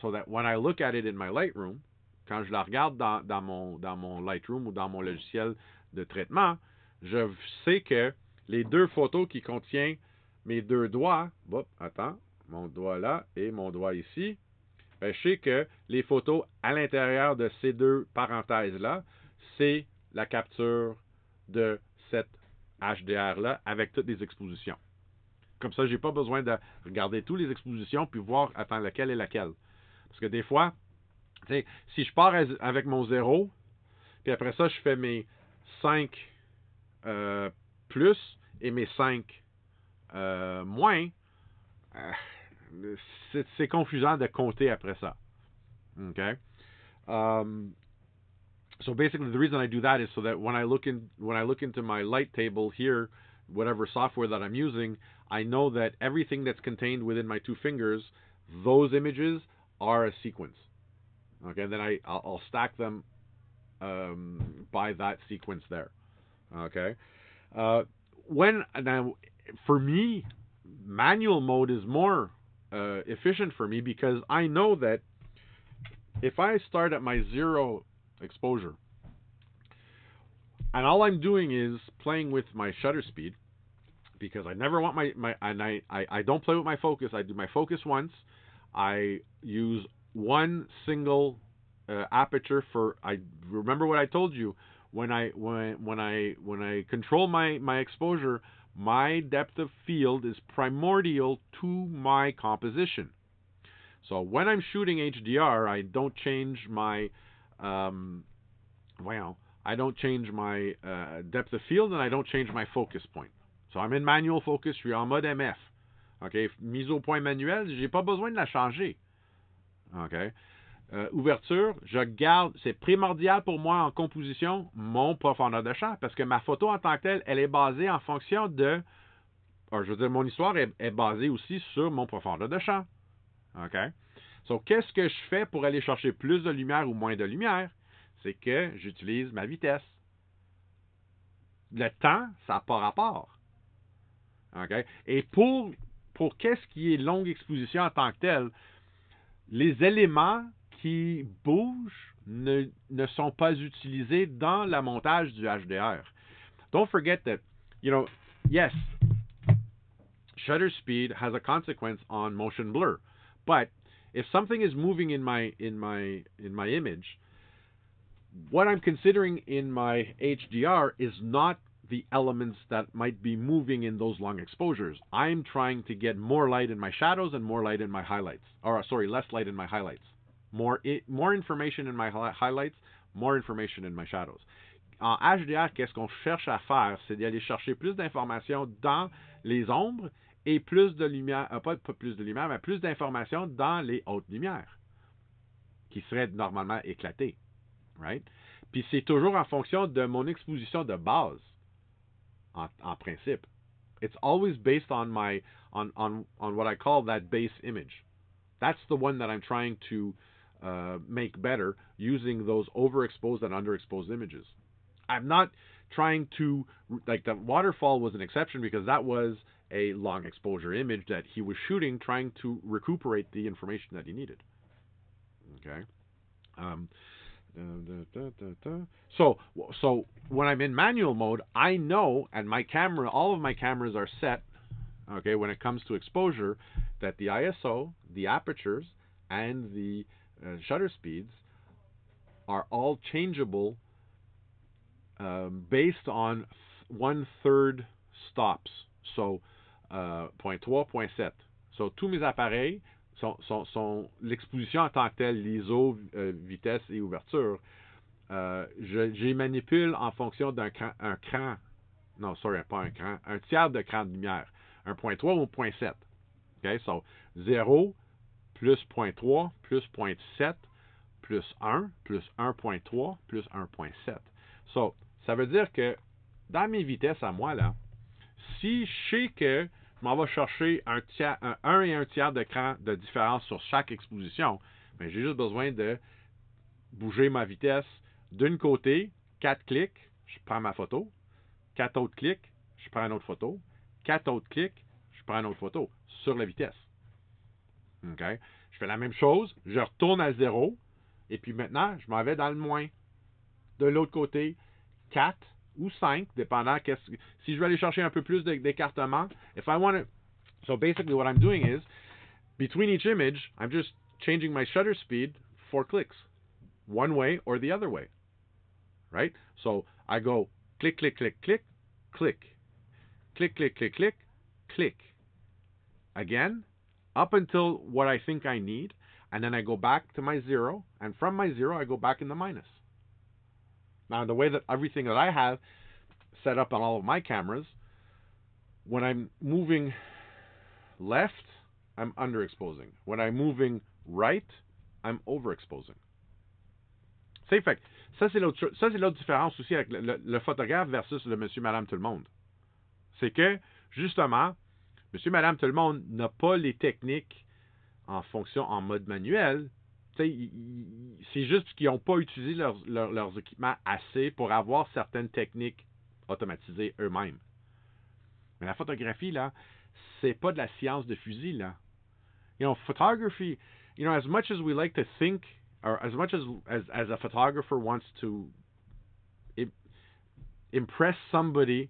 so that when I look at it in my Lightroom, quand je la regarde dans mon Lightroom ou dans mon logiciel de traitement, je sais que les deux photos qui contiennent mes deux doigts, mon doigt là et mon doigt ici, ben, je sais que les photos à l'intérieur de ces deux parenthèses-là, c'est la capture de cette HDR-là avec toutes les expositions. Comme ça, je n'ai pas besoin de regarder toutes les expositions puis voir, laquelle est laquelle. Parce que des fois, si je pars avec mon 0, puis après ça, je fais mes 5 plus et mes 5 moins, c'est confusant de compter après ça. Okay? So basically, the reason I do that is so that when I look into my light table here, whatever software that I'm using, I know that everything that's contained within my two fingers, those images are a sequence. Okay, and then I'll stack them by that sequence there. Okay, now for me, manual mode is more efficient for me because I know that if I start at my 0 exposure and all I'm doing is playing with my shutter speed, because I never want I don't play with my focus. I do my focus once. I use one single aperture for. I remember what I told you when I control my exposure. My depth of field is primordial to my composition. So when I'm shooting HDR, I don't change my depth of field, and I don't change my focus point. So I'm in manual focus. Je suis en mode MF. OK, mise au point manuel, j'ai pas besoin de la changer. OK. Ouverture, je garde, c'est primordial pour moi en composition, mon profondeur de champ, parce que ma photo en tant que telle, elle est basée en fonction de, je veux dire, mon histoire est basée aussi sur mon profondeur de champ. OK? So, qu'est-ce que je fais pour aller chercher plus de lumière ou moins de lumière? C'est que j'utilise ma vitesse. Le temps, ça n'a pas rapport. OK? Et pour qu'est-ce qui est longue exposition en tant que telle, les éléments qui bougent ne ne sont pas utilisés dans le montage du HDR. Don't forget that, yes, shutter speed has a consequence on motion blur, but if something is moving in my image, what I'm considering in my HDR is not the elements that might be moving in those long exposures. I'm trying to get more light in my shadows and more light in my highlights. Or sorry, less light in my highlights. More information in my highlights, more information in my shadows. En HDR, qu'est-ce qu'on cherche à faire? C'est d'aller chercher plus d'informations dans les ombres et plus de lumière, pas plus de lumière, mais plus d'informations dans les hautes lumières, qui seraient normalement éclatées. Right? Puis c'est toujours en fonction de mon exposition de base, en principe. It's always based on on what I call that base image. That's the one that I'm trying to make better using those overexposed and underexposed images. I'm not trying to, like the waterfall was an exception because that was a long exposure image that he was shooting, trying to recuperate the information that he needed. Okay. So when I'm in manual mode, I know, and all of my cameras are set, okay, when it comes to exposure, that the ISO, the apertures, and the shutter speeds are all changeable based on 1/3 stops. So, 0.3, 0.7. So, tous mes appareils sont l'exposition en tant que telle, l'ISO, vitesse et ouverture. J'y manipule en fonction d'un cran. Non, sorry, pas un cran. Un tiers de cran de lumière. Un 0.3 ou 0.7. Okay, so 0 plus 0.3 plus 0.7 plus 1 plus 1.3 plus 1.7. So, ça veut dire que dans mes vitesses à moi, là, si je sais que je m'en vais chercher un et un tiers de cran de différence sur chaque exposition, ben, j'ai juste besoin de bouger ma vitesse d'un côté, 4 clics, je prends ma photo, 4 autres clics, je prends une autre photo, 4 autres clics, je prends une autre photo sur la vitesse. Okay? Je fais la même chose, je retourne à 0, et puis maintenant, je m'en vais dans le moins. De l'autre côté, 4 ou 5, dépendant si je veux aller chercher un peu plus d'écartement. If I want to, so basically what I'm doing is, between each image, I'm just changing my shutter speed 4 clicks, one way or the other way, right? So I go click, click, click, click, click, click, click, click, click, click, again, up until what I think I need, and then I go back to my 0, and from my 0, I go back in the minus. Now, the way that everything that I have set up on all of my cameras, when I'm moving left, I'm underexposing. When I'm moving right, I'm overexposing. C'est fait. Ça, c'est l'autre différence aussi avec le photographe versus le monsieur, madame, tout le monde. C'est que, justement, monsieur, madame, tout le monde n'a pas les techniques en mode manuel. C'est juste qu'ils n'ont pas utilisé leurs équipements assez pour avoir certaines techniques automatisées eux-mêmes. Mais la photographie, là, c'est pas de la science de fusil, là. Photography, as much as we like to think, or as much as a photographer wants to impress somebody,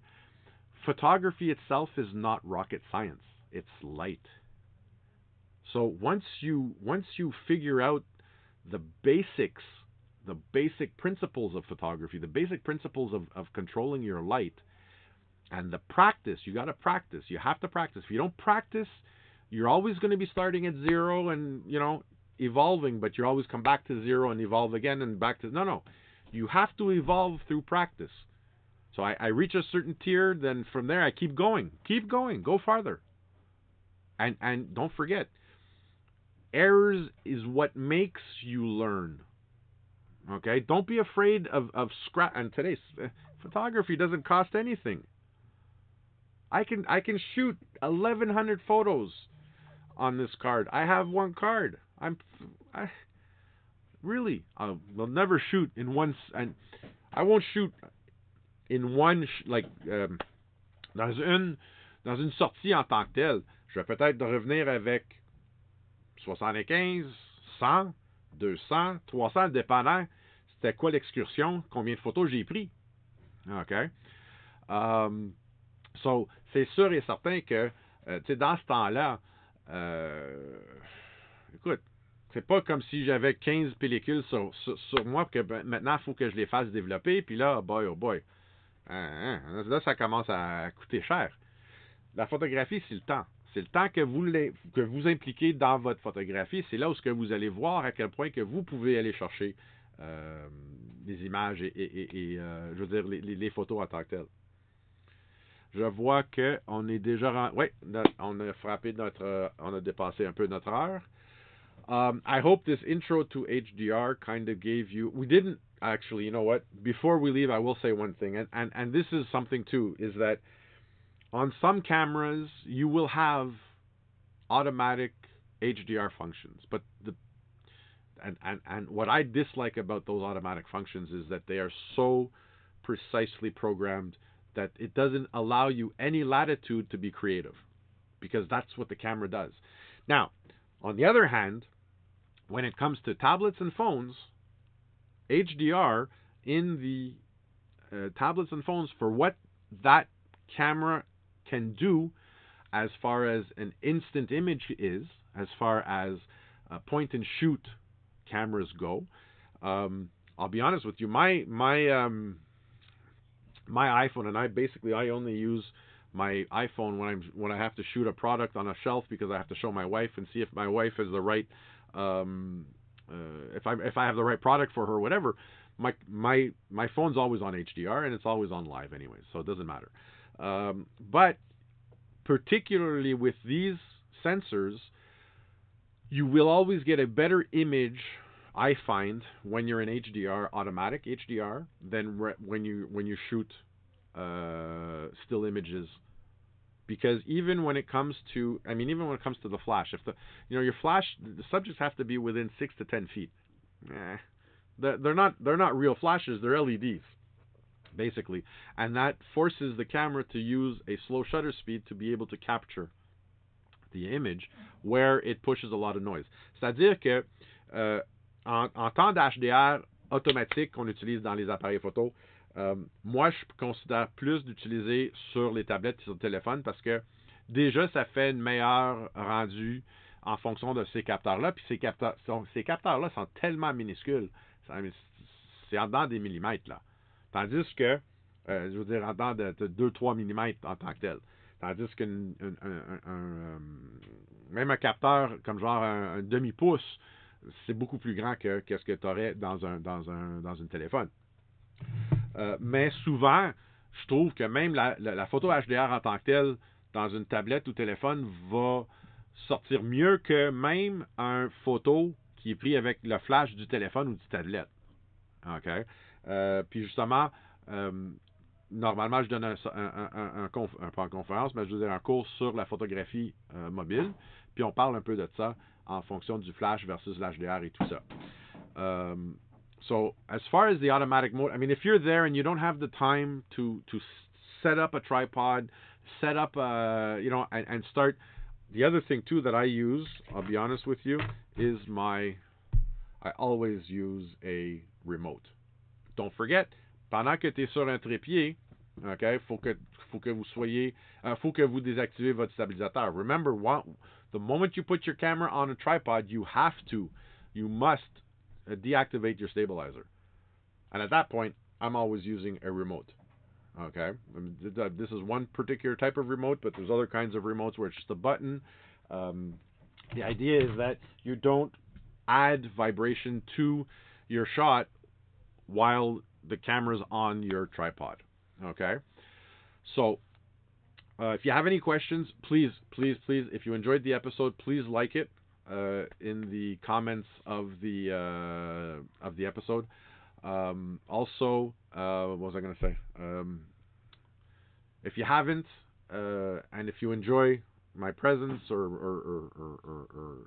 photography itself is not rocket science. It's light. So once you figure out the basics, the basic principles of photography, the basic principles of controlling your light, and the practice, you got to practice. You have to practice. If you don't practice, you're always going to be starting at 0 and, evolving, but you always come back to 0 and evolve again and back to... No. You have to evolve through practice. So I reach a certain tier, then from there I keep going. Keep going. Go farther. And don't forget, errors is what makes you learn. Okay? Don't be afraid of scrap. And today's photography doesn't cost anything. I can shoot 1,100 photos on this card. I have one card. I will never shoot in one, and I won't shoot in one dans une sortie en tant que telle. Je vais peut-être revenir avec 75, 100, 200, 300, dépendant. c'était quoi l'excursion, combien de photos j'ai pris. OK? So, c'est sûr et certain que, tu sais, dans ce temps-là, écoute, c'est pas comme si j'avais 15 pellicules sur moi que maintenant, il faut que je les fasse développer. Puis là, oh boy. Là, ça commence à coûter cher. La photographie, c'est le temps. C'est le temps que vous impliquez dans votre photographie. C'est là où ce que vous allez voir à quel point que vous pouvez aller chercher les images et je veux dire, les photos en tant que telles. Je vois qu'on est déjà... Oui, on a frappé on a dépassé un peu notre heure. I hope this intro to HDR kind of gave you... We didn't... Actually, you know what? Before we leave, I will say one thing. And this is something, too, is that on some cameras, you will have automatic HDR functions. But what I dislike about those automatic functions is that they are so precisely programmed that it doesn't allow you any latitude to be creative, because that's what the camera does. Now, on the other hand, when it comes to tablets and phones, HDR in the tablets and phones, for what that camera can do as far as an instant image is, as far as point and shoot cameras go, I'll be honest with you, my iPhone, and I only use my iPhone when I have to shoot a product on a shelf, because I have to show my wife and see if my wife has the right if I have the right product for her or whatever. My phone's always on HDR, and it's always on live anyway, so it doesn't matter. But particularly with these sensors, you will always get a better image, I find, when you're in HDR, automatic HDR, than when you shoot still images. Because even when it comes to the flash, if your flash, the subjects have to be within 6 to 10 feet. They're not real flashes, they're LEDs, basically, and that forces the camera to use a slow shutter speed to be able to capture the image where it pushes a lot of noise. C'est-à-dire que en temps d'HDR automatique qu'on utilise dans les appareils photo, moi, je considère plus d'utiliser sur les tablettes et sur le téléphone, parce que déjà, ça fait une meilleure rendu en fonction de ces capteurs-là. Puis ces capteurs-là sont tellement minuscules. C'est en dedans des millimètres, là. Tandis que, je veux dire, en dedans de 2-3 millimètres en tant que tel. Tandis qu'un même un capteur comme genre un demi-pouce, c'est beaucoup plus grand que ce que tu aurais dans un téléphone. Mais souvent, je trouve que même la photo HDR en tant que telle dans une tablette ou téléphone va sortir mieux que même un photo qui est pris avec le flash du téléphone ou du tablette. OK? Puis justement, normalement, je donne pas une conférence, mais je veux dire un cours sur la photographie mobile. Puis on parle un peu de ça en fonction du flash versus l'HDR et tout ça. So as far as the automatic mode, I mean, if you're there and you don't have the time to set up a tripod, set up and start. The other thing too that I use, I'll be honest with you, is I always use a remote. Don't forget, pendant que tu es sur un trépied, okay, faut que vous désactivez votre stabilisateur. Remember, the moment you put your camera on a tripod, you must deactivate your stabilizer. And at that point, I'm always using a remote. Okay, this is one particular type of remote, but there's other kinds of remotes where it's just a button. The idea is that you don't add vibration to your shot while the camera's on your tripod. Okay, so if you have any questions, please, if you enjoyed the episode, please like it in the comments of the episode. Also, what was I going to say? If you haven't, and if you enjoy my presence or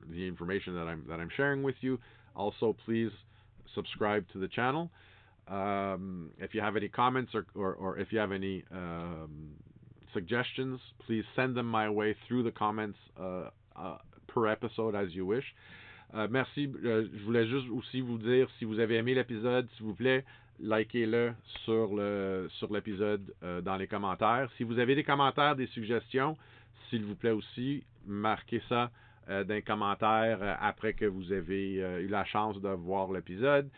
the information that I'm sharing with you, also please subscribe to the channel. If you have any comments or if you have any suggestions, please send them my way through the comments per episode as you wish. Merci. Je voulais juste aussi vous dire, si vous avez aimé l'épisode, s'il vous plaît, likez-le sur l'épisode dans les commentaires. Si vous avez des commentaires, des suggestions, s'il vous plaît aussi, marquez ça dans les commentaires après que vous avez eu la chance de voir l'épisode.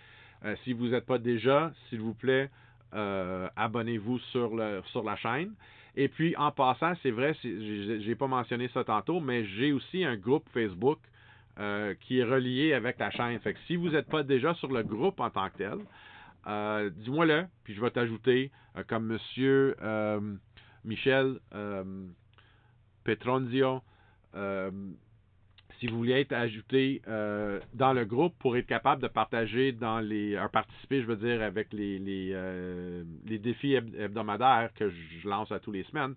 Si vous n'êtes pas déjà, s'il vous plaît, abonnez-vous sur la chaîne. Et puis, en passant, c'est vrai, j'ai pas mentionné ça tantôt, mais j'ai aussi un groupe Facebook qui est relié avec la chaîne. Fait que si vous n'êtes pas déjà sur le groupe en tant que tel, dis-moi-le, puis je vais t'ajouter comme Monsieur Michel Petronzio. Si vous voulez être ajouté dans le groupe pour être capable de partager participer, je veux dire, avec les défis hebdomadaires que je lance à tous les semaines,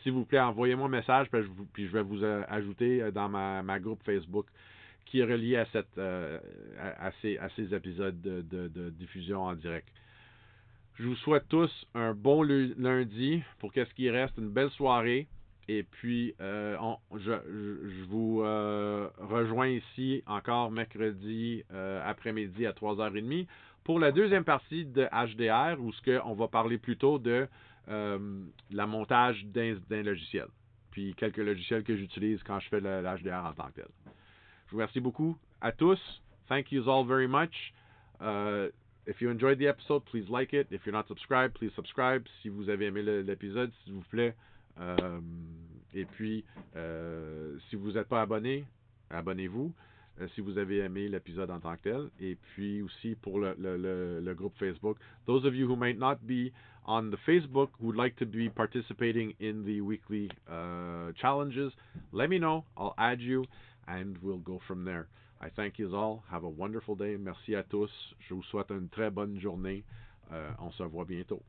s'il vous plaît, envoyez-moi un message, puis je vais vous ajouter dans ma groupe Facebook qui est relié à ces épisodes de diffusion en direct. Je vous souhaite tous un bon lundi pour qu'est-ce qui reste, une belle soirée. Et puis, je vous rejoins ici encore mercredi après-midi à 3h30 pour la deuxième partie de HDR où on va parler plutôt de la montage d'un logiciel. Puis quelques logiciels que j'utilise quand je fais l'HDR en tant que tel. Je vous remercie beaucoup à tous. Thank you all very much. If you enjoyed the episode, please like it. If you're not subscribed, please subscribe. Si vous avez aimé l'épisode, s'il vous plaît. Et puis, si vous n'êtes pas abonné, abonnez-vous. Si vous avez aimé l'épisode en tant que tel. Et puis aussi pour le groupe Facebook. Those of you who might not be on the Facebook who would like to be participating in the weekly challenges, let me know. I'll add you and we'll go from there. I thank you all. Have a wonderful day. Merci à tous. Je vous souhaite une très bonne journée. On se revoit bientôt.